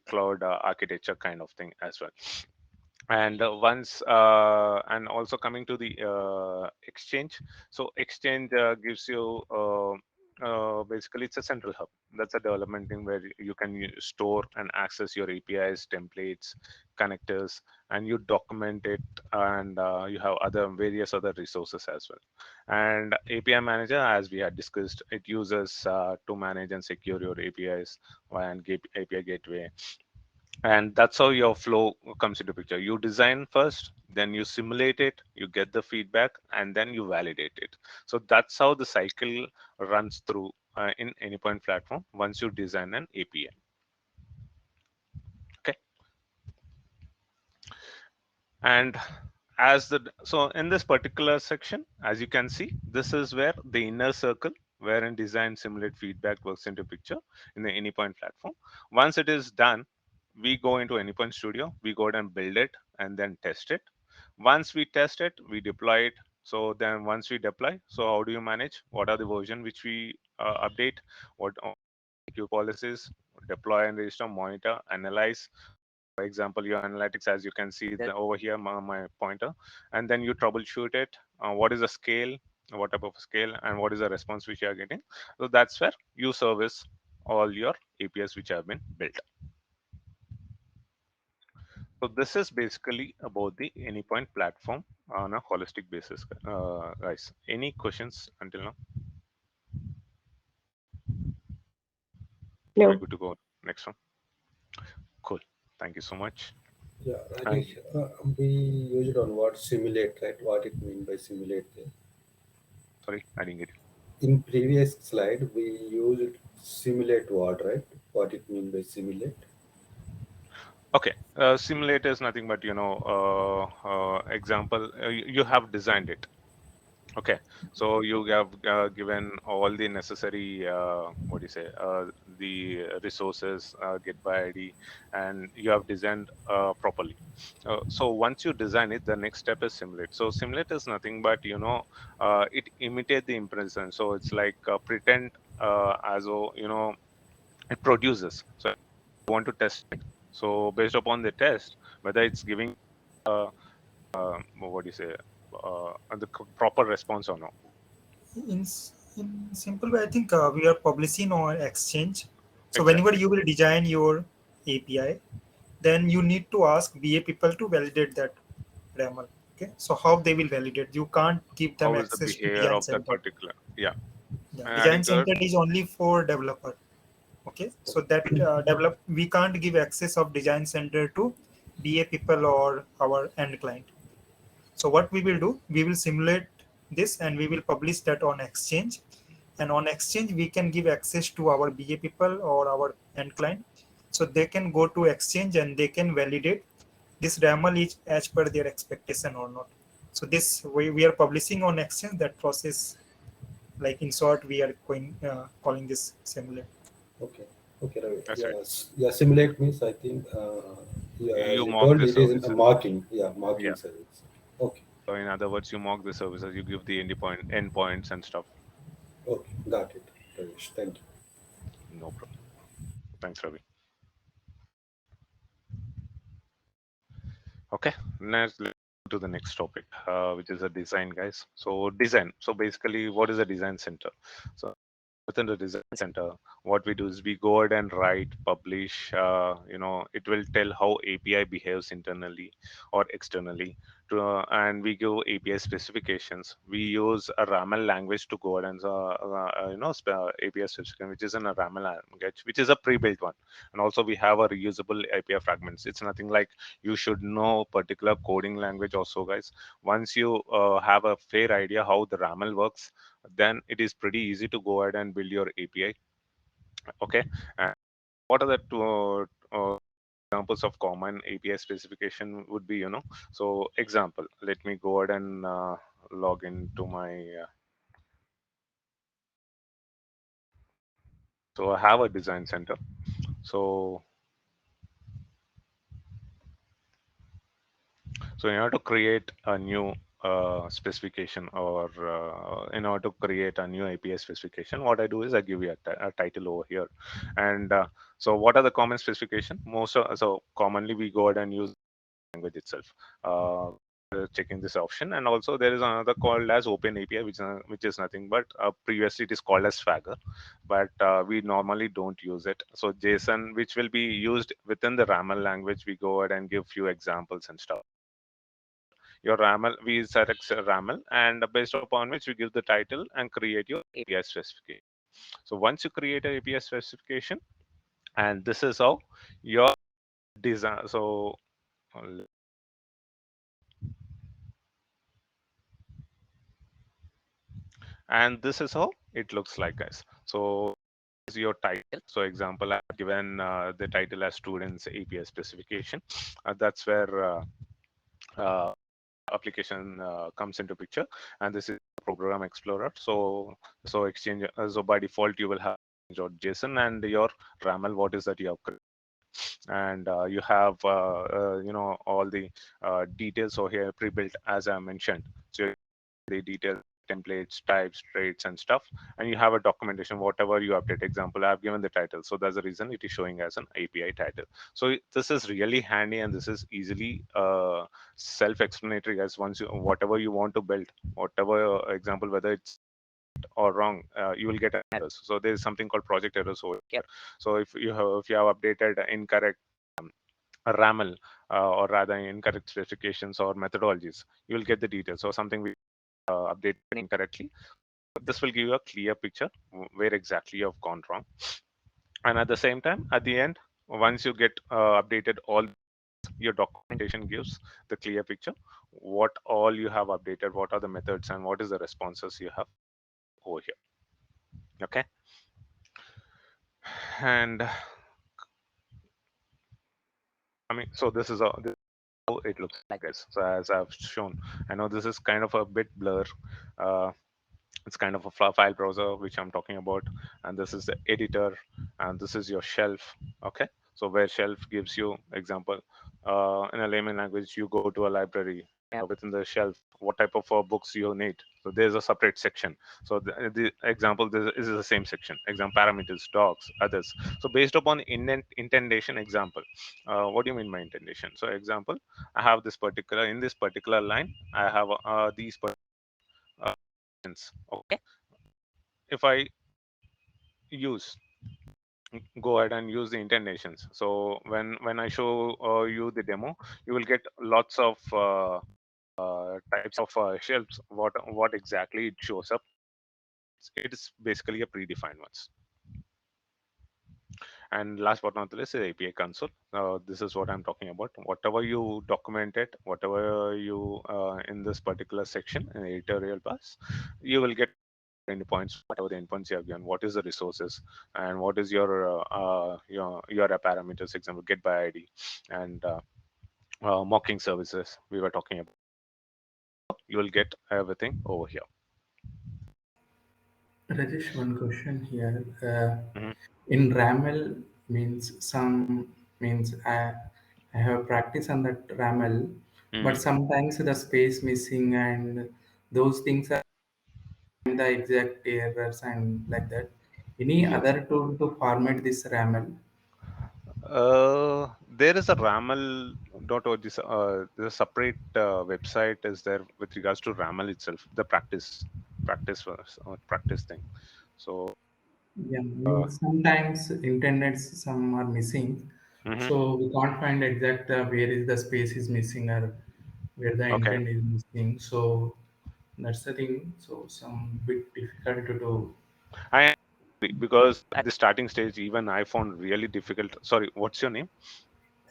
cloud architecture kind of thing as well. And once and also coming to the exchange. So exchange gives you basically it's a central hub. That's a development thing where you can store and access your APIs, templates, connectors, and you document it, and you have other various other resources as well. And API manager, as we had discussed, it uses to manage and secure your APIs and API gateway. And that's how your flow comes into picture. You design first, then you simulate it, you get the feedback, and then you validate it. So that's how the cycle runs through in Anypoint platform once you design an API. Okay. And so in this particular section, as you can see, this is where the inner circle wherein design, simulate, feedback works into picture in the Anypoint platform. Once it is done, we go into Anypoint Studio, we go ahead and build it and then test it. Once we test it, we deploy it. So then once we deploy, so how do you manage? What are the version which we update? What secure policies? Deploy and register, monitor, analyze. For example, your analytics, as you can see over here, my pointer, and then you troubleshoot it. What is the scale? What type of scale, and what is the response which you are getting? So that's where you service all your APIs which have been built. So this is basically about the Anypoint platform on a holistic basis, guys. Any questions until now? No. We're good to go. Next one. Cool. Thank you so much. Yeah, Rajesh, we use it on what simulate, right? What it mean by simulate there? Sorry, I didn't get it. In previous slide, we used simulate what, right? What it mean by simulate? Okay, simulate is nothing but example. You have designed it. Okay, so you have given all the necessary what do you say the resources, get by ID, and you have designed properly. So once you design it, the next step is simulate. So simulate is nothing but it imitate the impression. So it's like pretend as though it produces. So you want to test it. So based upon the test, whether it's giving what do you say the proper response or not. In simple way, I think we are publishing on Exchange. So Exactly. whenever you will design your API, then you need to ask BA people to validate that Ramel. Okay, so how they will validate? You can't give them How is the access to behavior design of that center. particular? Yeah. Yeah, And design adding to it, center is only for developer. Okay, so that we can't give access of design center to BA people or our end client. So what we will do, we will simulate this and we will publish that on Exchange. And on Exchange, we can give access to our BA people or our end client. So they can go to Exchange and they can validate this Ramel is as per their expectation or not. So this way we are publishing on Exchange. That process, like in short, we are calling this simulate. Okay. Okay, Ravi. that's right. Yes. Yeah, simulate means I think, yeah, as You you mock told, the it is a services. marking. Yeah, marking Yeah. service. Okay. So in other words, you mock the services. You give the endpoints and stuff. Okay, got it. Ravish. Thank you. No problem. Thanks, Ravi. Okay, let's go to the next topic, which is a design, guys. So design. So basically, what is a design center? So within the design center, what we do is we go ahead and write, publish. It will tell how API behaves internally or externally. And we give API specifications. We use a Ramel language to go ahead and API specification, which is in a Ramel language, which is a pre-built one. And also we have a reusable API fragments. It's nothing like you should know particular coding language also, guys. Once you have a fair idea how the Ramel works, then it is pretty easy to go ahead and build your API. Okay, and what are the two examples of common API specification would be, so example, let me go ahead and log into my so I have a design center. So in order to create a new specification, or in order to create a new API specification, what I do is I give you a title over here. And so what are the common specification? So commonly we go ahead and use language itself. Checking this option, and also there is another called as Open API, which is nothing but previously it is called as Swagger, but we normally don't use it. So JSON, which will be used within the Ramel language, we go ahead and give few examples and stuff. Your Ramel, we select Ramel, and based upon which we give the title and create your API specification. So once you create an API specification, and this is how your design. So and this is how it looks like, guys. So is your title. So example, I've given the title as students API specification. That's where application comes into picture, and this is program explorer. So exchange, so by default you will have JSON and your Ramel, what is that you have created. And you have all the details over here pre-built, as I mentioned. So the details, templates, types, traits, and stuff, and you have a documentation, whatever you update. Example, I've given the title, so that's the reason it is showing as an API title. So this is really handy, and this is easily self-explanatory, as once you whatever you want to build, whatever example, whether it's or wrong, you will get errors. So there is something called project errors over here. So if you have updated incorrect Ramel, or rather incorrect specifications or methodologies, you will get the details. So something we updated incorrectly, this will give you a clear picture where exactly you have gone wrong. And at the same time, at the end, once you get updated all, your documentation gives the clear picture, what all you have updated, what are the methods, and what is the responses you have over here. Okay. And I mean, so this is how it looks like, guys. So as I've shown, I know this is kind of a bit blur. uh, it's kind of a file browser which I'm talking about, and this is the editor, and this is your shelf. Okay, so where shelf gives you example, in a layman language, you go to a library, within the shelf what type of books you need, so there's a separate section. So the example, this is the same section, example parameters, docs, others. So based upon indentation, example, what do you mean by indentation? So example, I have this particular, in this particular line I have these okay. If I use go ahead and use the indentations, so when I show you the demo, you will get lots of types of shelves, what exactly it shows up. It is basically a predefined ones. And last but not least, is API console. This is what I'm talking about. Whatever you documented, whatever you in this particular section in editorial bus, you will get endpoints, whatever the endpoints you have given, what is the resources, and what is your parameters, example get by ID, and mocking services we were talking about. You will get everything over here. Rajesh, one question here. Mhm. In Ramel means I have practice on that Ramel, but Mhm. sometimes the space missing and those things are the exact errors and like that. Any Yes. other tool to format this Ramel? There is a Ramel.org. There's a separate website is there with regards to Ramel itself, the practice thing. So Yeah, uh, means sometimes internets some are missing, mhm. so we can't find exact where is the space is missing or where the Okay. intent is missing. So that's the thing. So some bit difficult to do. I agree, because at the starting stage, even I found really difficult. Sorry, what's your name?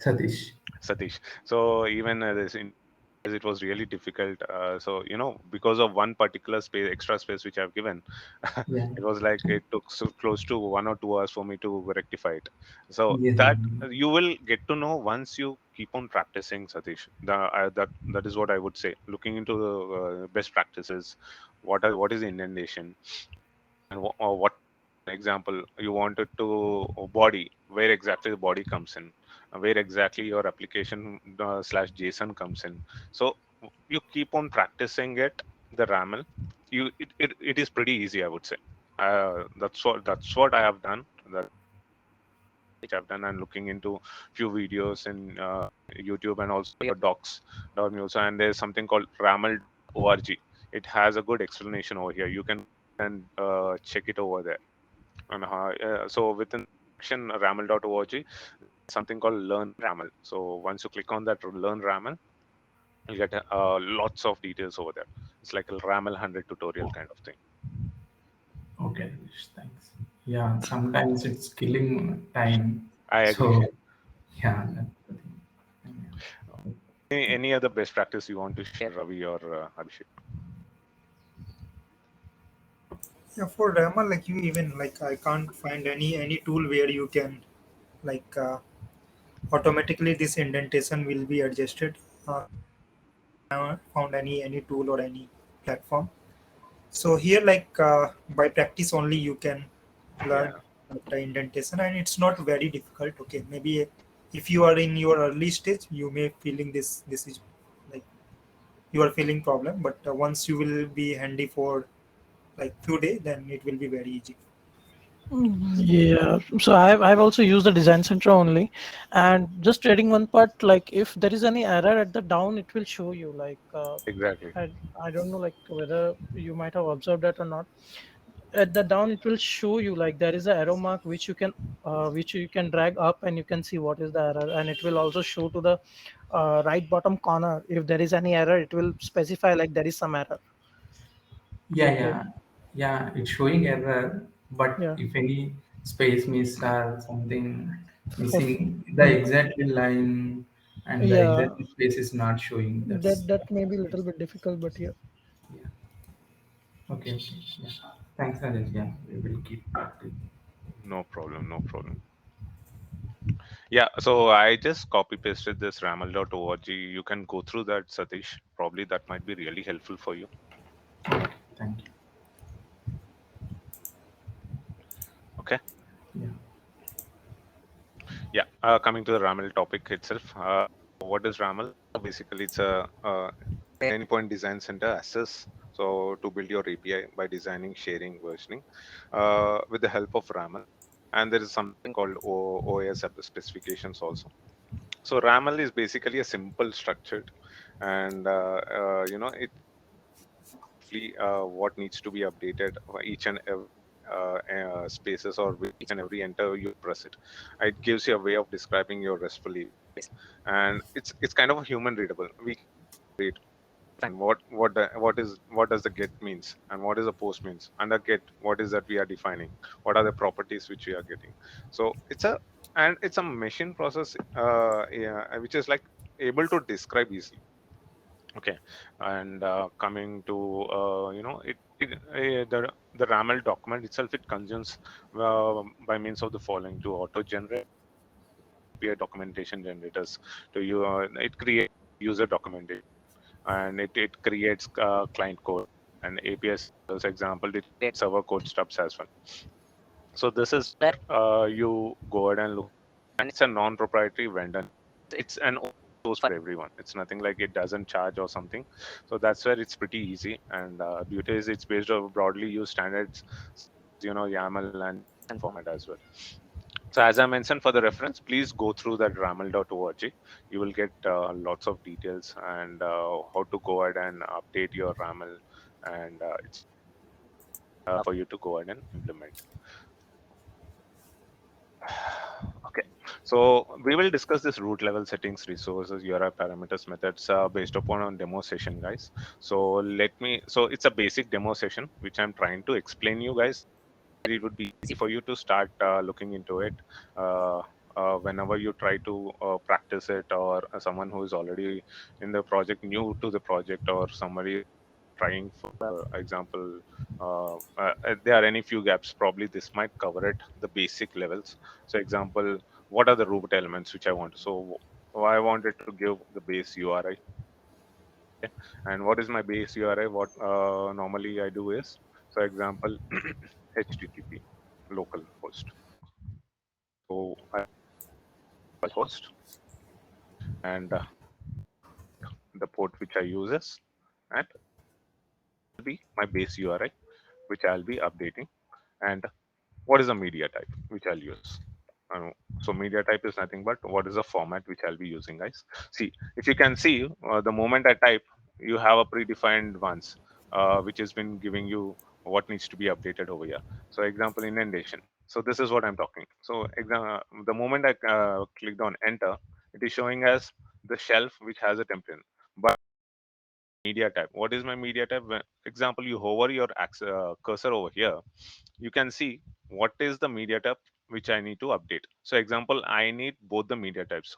Satish. Satish. So even it was really difficult. So because of one particular space, extra space which I've given, Yeah. it was like it took so close to 1 or 2 hours for me to rectify it. So Yes. that you will get to know once you keep on practicing, Satish. That is what I would say. Looking into the best practices, what is the indentation, and what example you wanted to body, where exactly the body comes in, where exactly your application slash JSON comes in. So you keep on practicing it, the ramel, it is pretty easy, I would say. That's what I have done, that which I've done, and looking into few videos in YouTube, and also your docs.mule. And there's something called ramel.org. It has a good explanation over here. You can and check it over there. And so within section ramel.org, something called Learn Ramel. So once you click on that Learn Ramel, you get lots of details over there. It's like a Ramel 100 tutorial kind of thing. Okay. Thanks. Yeah. Sometimes it's killing time. I agree. So yeah. That's the thing. Any other best practice you want to share, Ravi or Abhishek? Yeah, for Ramel, like you even like I can't find any tool where you can like automatically this indentation will be adjusted. I haven't found any tool or any platform. So here, like by practice only, you can learn Yeah, the indentation, and it's not very difficult. Okay, maybe if you are in your early stage, you may feeling this is like you are feeling problem, but once you will be handy for like few days, then it will be very easy. Yeah, so I've also used the design center only, and just trading one part, like if there is any error at the down, it will show you like exactly. I, I don't know like whether you might have observed that or not. At the down it will show you like there is a arrow mark which you can drag up and you can see what is the error, and it will also show to the right bottom corner. If there is any error, it will specify like there is some error. Yeah, Okay. yeah, yeah. It's showing error, but Yeah. if any space miss or something If missing, the exact line and the yeah, exact space is not showing. That's that may be a little bit difficult, but yeah. yeah. Okay, okay. Yeah. Thanks, Rajesh. Yeah, we will keep practicing. No problem, no problem. Yeah, so I just copy pasted this ramel.org. You can go through that, Satish. Probably that might be really helpful for you. Okay, thank you. Okay. Yeah. Yeah, coming to the Ramel topic itself. What is Ramel? Basically, it's a Anypoint Design Center access. So to build your API by designing, sharing, versioning with the help of Ramel. And there is something called OS specifications also. So Ramel is basically a simple structured, and it what needs to be updated for each and every spaces, or with each and every enter you press it. It gives you a way of describing your RESTful APIs, and it's kind of a human readable. We can read and what does the get means, and what is the post means, and the get, what is that we are defining, what are the properties which we are getting. So it's a machine process, yeah, which is like able to describe easily. Okay, and coming to the ramel document itself, it consumes by means of the following: to auto generate API documentation generators, to you it creates user documentation, and it creates client code and API servers. Example, it creates server code stubs as well. So this is where you go ahead and look, and it's a non-proprietary vendor. It's an open source for everyone. It's nothing like it doesn't charge or something. So that's where it's pretty easy. And beauty is it's based on broadly used standards, YAML and format as well. So as I mentioned for the reference, please go through that ramel.org. You will get lots of details and how to go ahead and update your Ramel, and it's for you to go ahead and implement. Okay, so we will discuss this root level settings, resources, URI parameters, methods based upon on demo session, guys. So so it's a basic demo session which I'm trying to explain you guys. It would be easy for you to start looking into it whenever you try to practice it, or someone who is already in the project, new to the project, or somebody trying for example, there are any few gaps, probably this might cover it, the basic levels. So example, what are the root elements which I want? So I wanted to give the base URI. Okay. And what is my base URI? What normally I do is, so example, HTTP local host. So I host, and the port which I use is, and will be my base URI which I'll be updating. And what is the media type which I'll use? So media type is nothing but what is the format which I'll be using, guys. See, if you can see, the moment I type, you have a predefined ones which has been giving you what needs to be updated over here. So example, indentation. So this is what I'm talking. So the moment I clicked on enter, it is showing as the shelf which has a template. But media type, what is my media type? Example, you hover your cursor over here, you can see what is the media type which I need to update. So example, I need both the media types.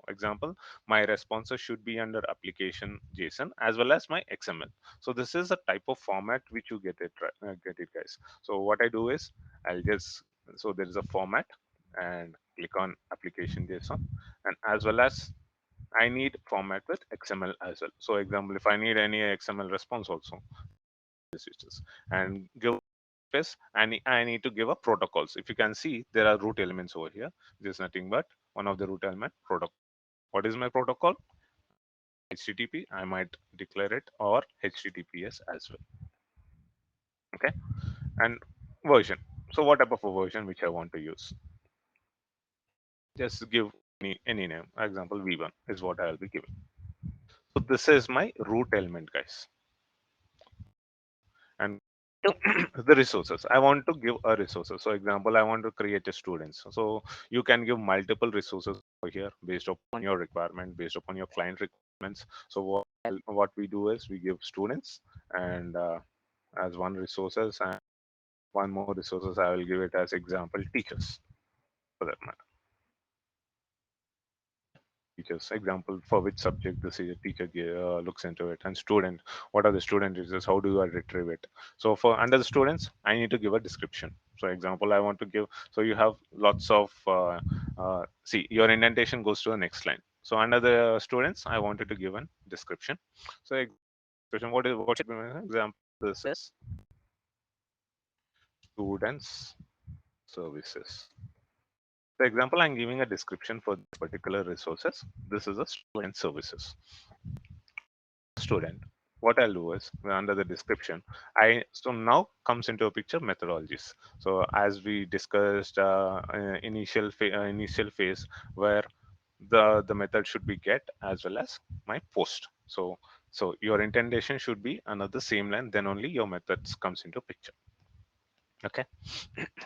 Example, my responses should be under application JSON as well as my XML. So this is a type of format which you get it, guys. So what I do is I'll just, so there is a format, and click on application JSON, and as well as I need format with XML as well. So example, if I need any XML response also, this is just, and give space, and I need to give a protocols. If you can see, there are root elements over here. There's nothing but one of the root element protocol. What is my protocol? HTTP. I might declare it, or HTTPS as well. Okay, and version. So what type of a version which I want to use? Just give any name. Example, V1 is what I'll be giving. So this is my root element, guys. And the resources, I want to give a resources. So example, I want to create a students. So you can give multiple resources over here based upon your requirement, based upon your client requirements. So what we do is we give students, and as one resources, and one more resources I will give it as example teachers, for that matter. Teachers, example, for which subject this is a teacher looks into it, and student, what are the student users, how do I retrieve it? So for under the students, I need to give a description. So example, I want to give, so you have lots of see, your indentation goes to the next line. So under the students, I wanted to give a description. So description, what should be my example? This is students services. For example, I'm giving a description for this particular resources. This is a student services. Student, what I'll do is under the description, so now comes into a picture methodologies. So as we discussed initial phase, where the method should be get as well as my post. So your intention should be another same line, then only your methods comes into picture. Okay,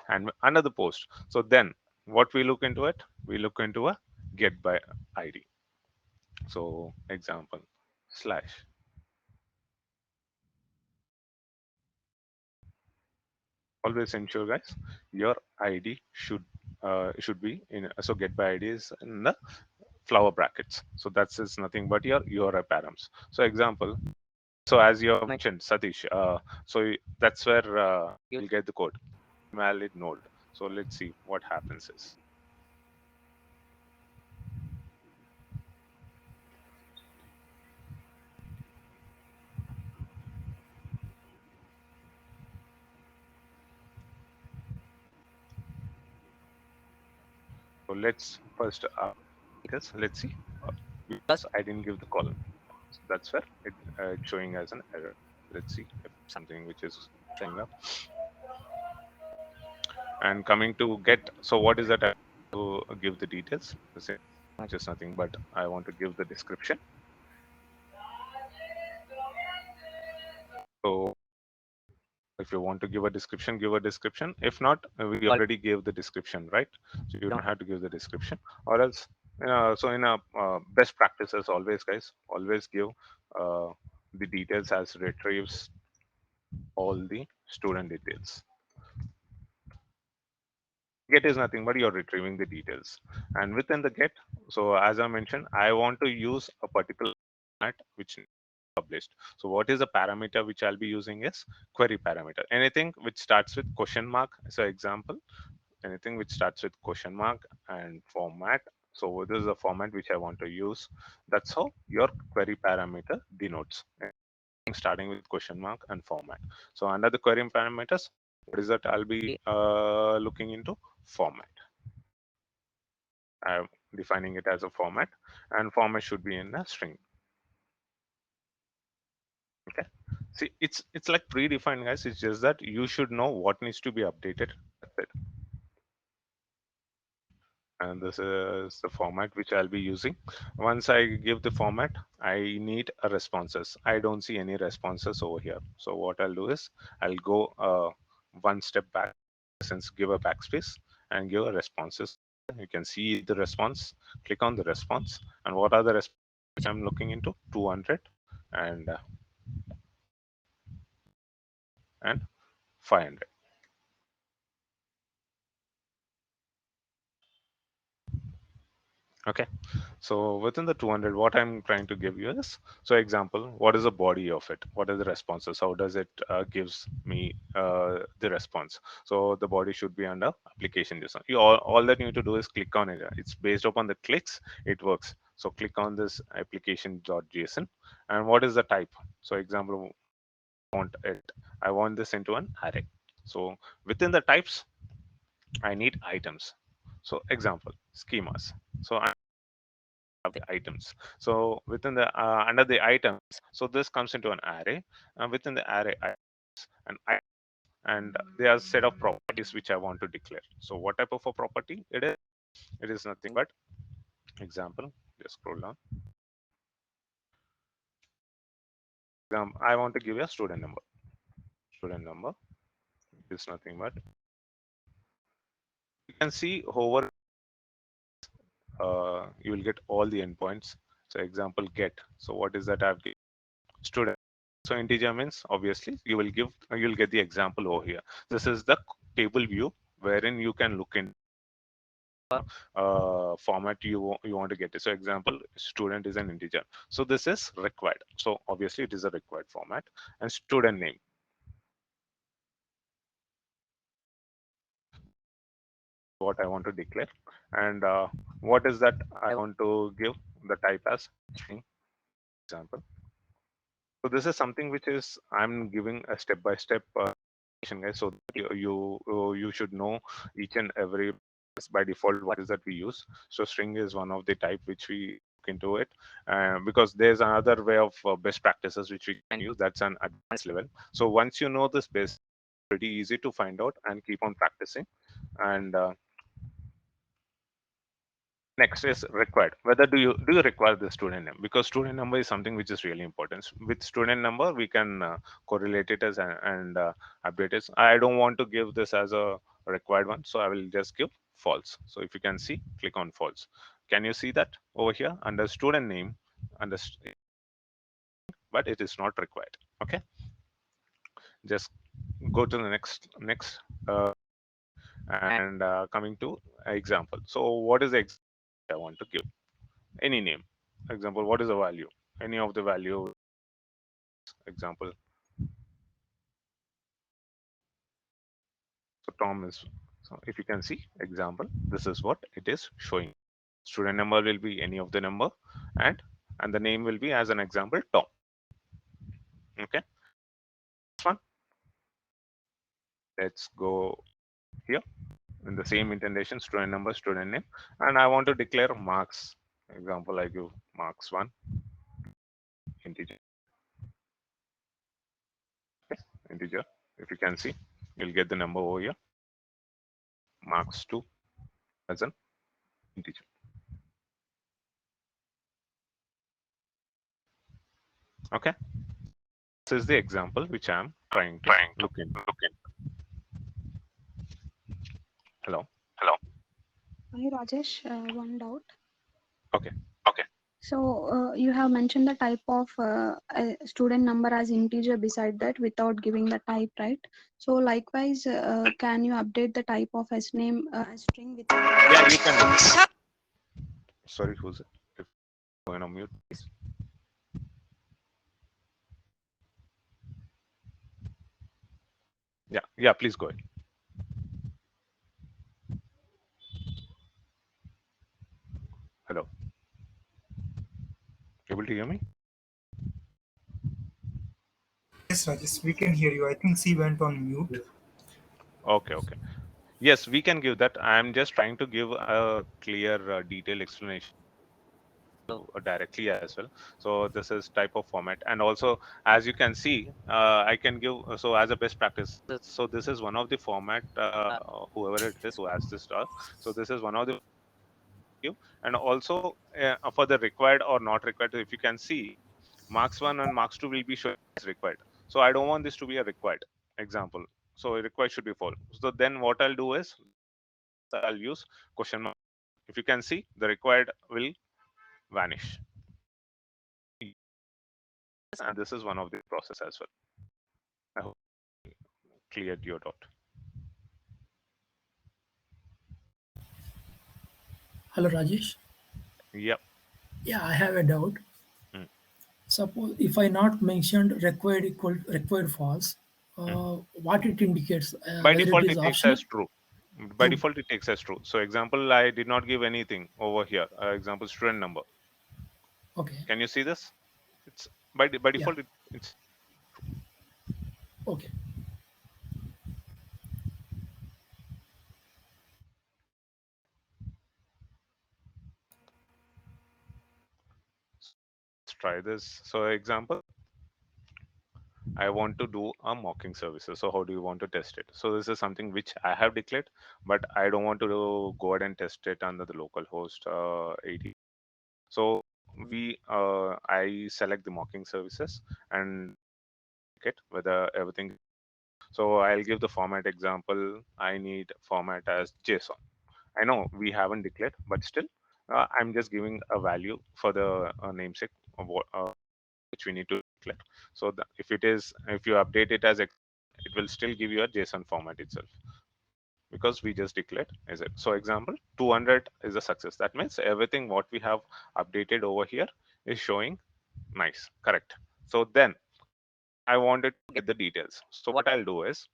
and another post. So then what we look into it, we look into a get by ID. So example, slash, always ensure, guys, your ID should be in, so get by ID is in the flower brackets. So that's is nothing but your URI params. So example, so as you mentioned, Satish, that's where you'll get the code valid node. So let's see what happens is, so let's first this, let's see, because I didn't give the column. So that's where it's showing as an error. Let's see if something which is showing up. And coming to get, so what is that? I want to give the details. The same, which is nothing but I want to give the description. So if you want to give a description, give a description. If not, we already gave the description, right? So you don't have to give the description, or else. So in a best practices, always guys, always give uh, the details as retrieves all the student details. Get is nothing but you're retrieving the details, and within the get, so as I mentioned, I want to use a particular format which is published. So what is the parameter which I'll be using is query parameter. Anything which starts with question mark. So example, anything which starts with question mark and format. So this is the format which I want to use. That's how your query parameter denotes, starting with question mark and format. So under the query parameters, what is that I'll be looking into? Format. I'm defining it as a format, and format should be in a string. Okay. See, it's like predefined, guys. It's just that you should know what needs to be updated. That's it. And this is the format which I'll be using. Once I give the format, I need a responses. I don't see any responses over here. So what I'll do is I'll go one step back, since give a backspace and give a responses. You can see the response. Click on the response, and what are the responses which I'm looking into? 200 and 500. Okay. So within the 200, what I'm trying to give you is, so example, what is the body of it? What are the responses? How does it gives me the response? So the body should be under application design. You all that you need to do is click on it. It's based upon the clicks, it works. So click on this application.json, and what is the type? So example, want it. I want this into an array. So within the types, I need items. So example, schemas. So I have the items. So within the under the items, so this comes into an array. Within the array, and there are set of properties which I want to declare. So what type of a property it is? It is nothing but example. Just scroll down. I want to give you a student number. Student number is nothing but you can see over. You will get all the endpoints. So example get. So what is that I've given? Student. So integer means obviously you'll get the example over here. This is the table view wherein you can look in format you want to get it. So example, student is an integer. So this is required. So obviously it is a required format, and student name. What I want to declare, and what is that I want to give the type as string example. So this is something which is I'm giving a step-by-step guys, so that you should know each and every by default what is that we use. So string is one of the type which we look into it, because there's another way of best practices which we can use. That's an advanced level. So once you know this base, pretty easy to find out and keep on practicing. And next is required. Whether do you require the student name? Because student number is something which is really important. With student number, we can correlate it as and update it. I don't want to give this as a required one, so I will just give false. So if you can see, click on false. Can you see that over here under student name? Under, but it is not required. Okay, just go to the next and coming to example. So what is the example I want to give? Any name. Example, what is the value? Any of the value. Example, so Tom is. So if you can see example, this is what it is showing. Student number will be any of the number, and the name will be as an example Tom. Okay, this one. Let's go here in the same indentation, student number, student name, and I want to declare marks. Example, I give marks 1 integer. Okay, integer. If you can see, you'll get the number over here. marks 2 as an integer. Okay, this is the example which I'm trying to look into. Hello. Hi Rajesh, one doubt. Okay. So you have mentioned the type of a student number as integer beside that without giving the type, right? So likewise, can you update the type of S name as string without? Yeah, you can do. Sorry, who's it? If you're going on mute, please. Yeah, please go ahead. Hello. Able to hear me? Yes, Rajesh, we can hear you. I think she went on mute. Okay. Yes, we can give that. I'm just trying to give a clear, detailed explanation directly as well. So this is type of format, and also as you can see, I can give so as a best practice. So this is one of the format. Whoever it is who has this stuff. So this is one of the give, and also for the required or not required. If you can see, marks 1 and marks 2 will be shown as required. So I don't want this to be a required example. So required should be false. So then what I'll do is I'll use question mark. If you can see, the required will vanish. And this is one of the process as well. I hope I cleared your doubt. Hello, Rajesh. Yep. Yeah, I have a doubt. Mm. Suppose if I not mentioned required false, Mm. what it indicates, By whether it default, is it takes optional? as true. By True. default, it takes as true. So example, I did not give anything over here. Example, student number. Okay. Can you see this? It's by Yeah. default, it's Okay. let's try this. So example, I want to do a mocking services. So how do you want to test it? So this is something which I have declared, but I don't want to go ahead and test it under the local host 80. So I select the mocking services and check it whether everything. So I'll give the format example. I need format as JSON. I know we haven't declared, but still, I'm just giving a value for the namesake of what which we need to declare. So if you update it as it will still give you a JSON format itself because we just declared is it. So example 200 is a success. That means everything what we have updated over here is showing nice, correct. So then I wanted to get the details. So what I'll do is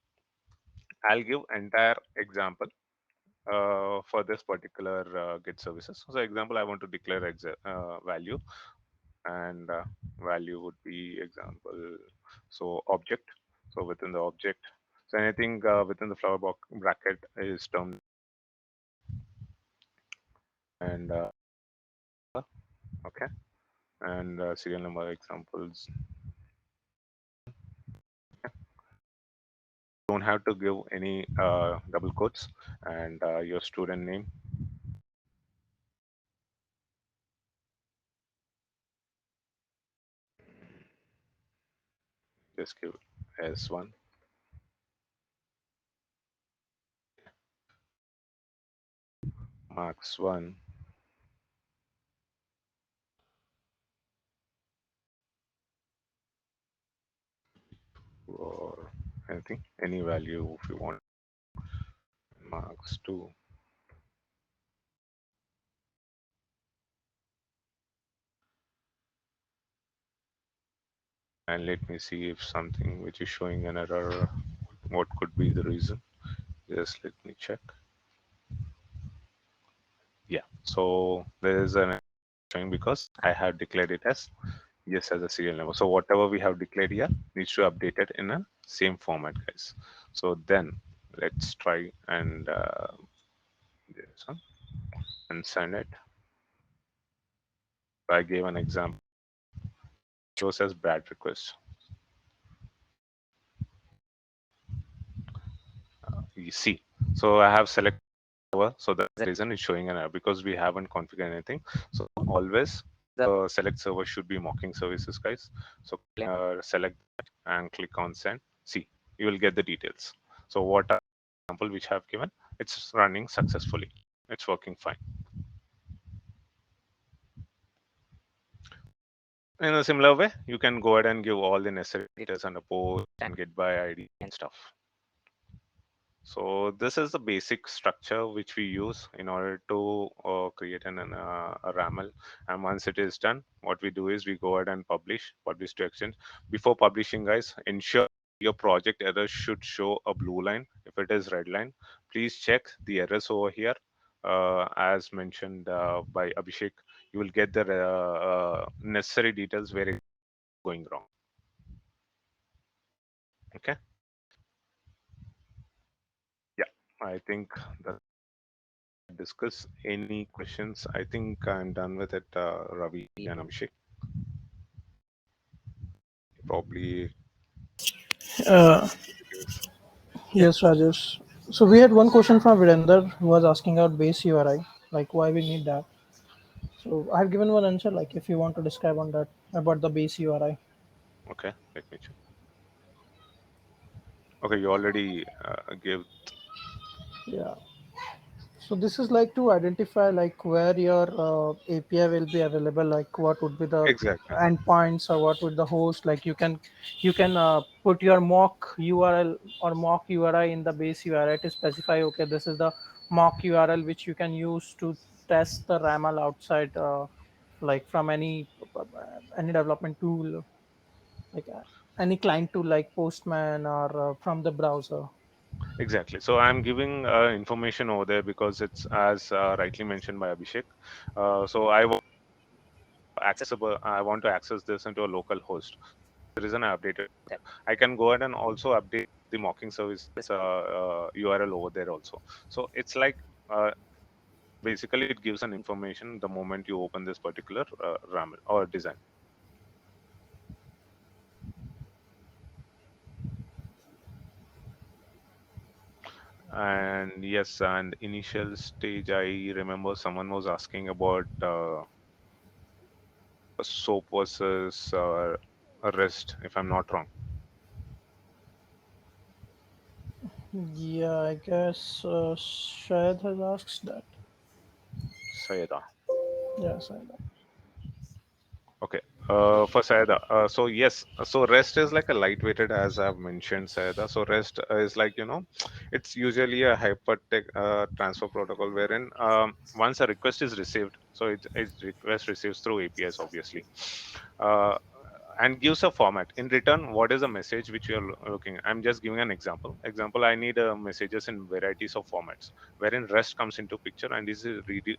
I'll give entire example for this particular get services. So example, I want to declare value, and value would be example. So object. So within the object, so anything within the flower bracket is termed, and okay, and serial number examples. Don't have to give any double quotes, and your student name. Just give S1. Marks 1. Or anything, any value if you want. Marks 2. And let me see if something which is showing an error, what could be the reason. Just let me check. Yeah, so there is an showing because I have declared it as yes as a serial number. So whatever we have declared here needs to update it in a same format, guys. So then let's try and this one and send it. I gave an example. Shows as bad request. You see, so I have selected server. So that's the reason it's showing an error, because we haven't configured anything. So always select server should be mocking services, guys. So select that and click on send. See, you will get the details. So what are the example which I have given? It's running successfully. It's working fine. In a similar way, you can go ahead and give all the necessary details on the post and get by ID and stuff. So this is the basic structure which we use in order to create a Ramel. And once it is done, what we do is we go ahead and publish to Exchange. Before publishing, guys, ensure your project errors should show a blue line. If it is red line, please check the errors over here. As mentioned by Abhishek, you will get the necessary details where it's going wrong. Okay. Yeah, I think that discuss any questions. I think I'm done with it, Ravi and Abhishek. Probably. Uh, yes, Rajesh. So we had one question from Virender who was asking about base URI, like why we need that. So I've given one answer, like if you want to describe on that about the base URI. Okay, let me check. Okay, you already gave. Yeah. So this is like to identify like where your API will be available, like what would be the Exactly. endpoints or what would the host, like you can put your mock URL or mock URI in the base URI to specify, okay, this is the mock URL which you can use to test the Ramel outside, like from any development tool, like any client tool like Postman or from the browser. Exactly. So I'm giving information over there because it's as rightly mentioned by Abhishek. So I want to access this into a local host. The reason I updated that. I can go ahead and also update the mocking service URL over there also. So it's like basically it gives an information the moment you open this particular Ramel or design. And yes, and initial stage, I remember someone was asking about SOAP versus REST, if I'm not wrong. Yeah, I guess Shahid has asked that. Sayeda. Yeah, Shahid. Okay. For Sayeda. So yes, so REST is like a lightweighted, as I've mentioned, Sayeda. So REST is like, it's usually a hypertext transfer protocol wherein once a request is received, so it request receives through APIs, obviously. Uh, and gives a format in return. What is the message which you are looking? I'm just giving an example. I need messages in varieties of formats, wherein REST comes into picture and is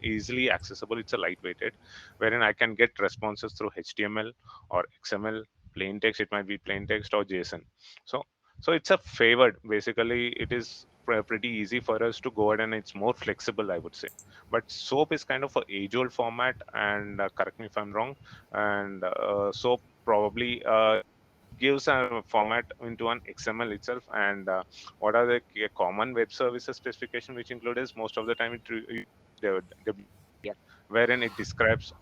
easily accessible. It's a lightweighted, wherein I can get responses through HTML or XML, plain text. It might be plain text or JSON. So so it's a favored. Basically it is pretty easy for us to go ahead, and it's more flexible, I would say. But SOAP is kind of a age old format, and correct me if I'm wrong. And SOAP probably gives a format into an XML itself. And what are the common web services specification which include is most of the time wherein it describes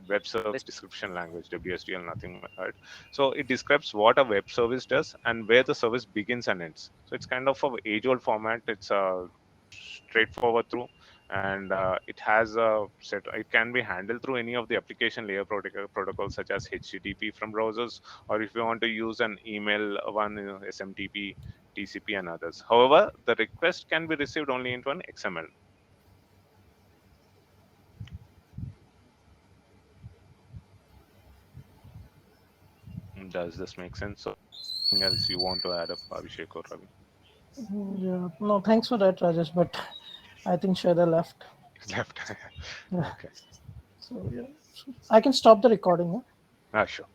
web service description language, WSDL, nothing like that. So it describes what a web service does and where the service begins and ends. So it's kind of a age old format. It's a straightforward through, and it has a set. It can be handled through any of the application layer protocols such as HTTP from browsers, or if you want to use an email one, SMTP, TCP, and others. However, the request can be received only into an XML. Does this make sense? So, anything else you want to add up, Abhishek or Ravi? Yeah, no, thanks for that, Rajesh. But I think Shahid left. Left. Yeah. Okay. So yeah, so I can stop the recording. Yeah? Ah, sure.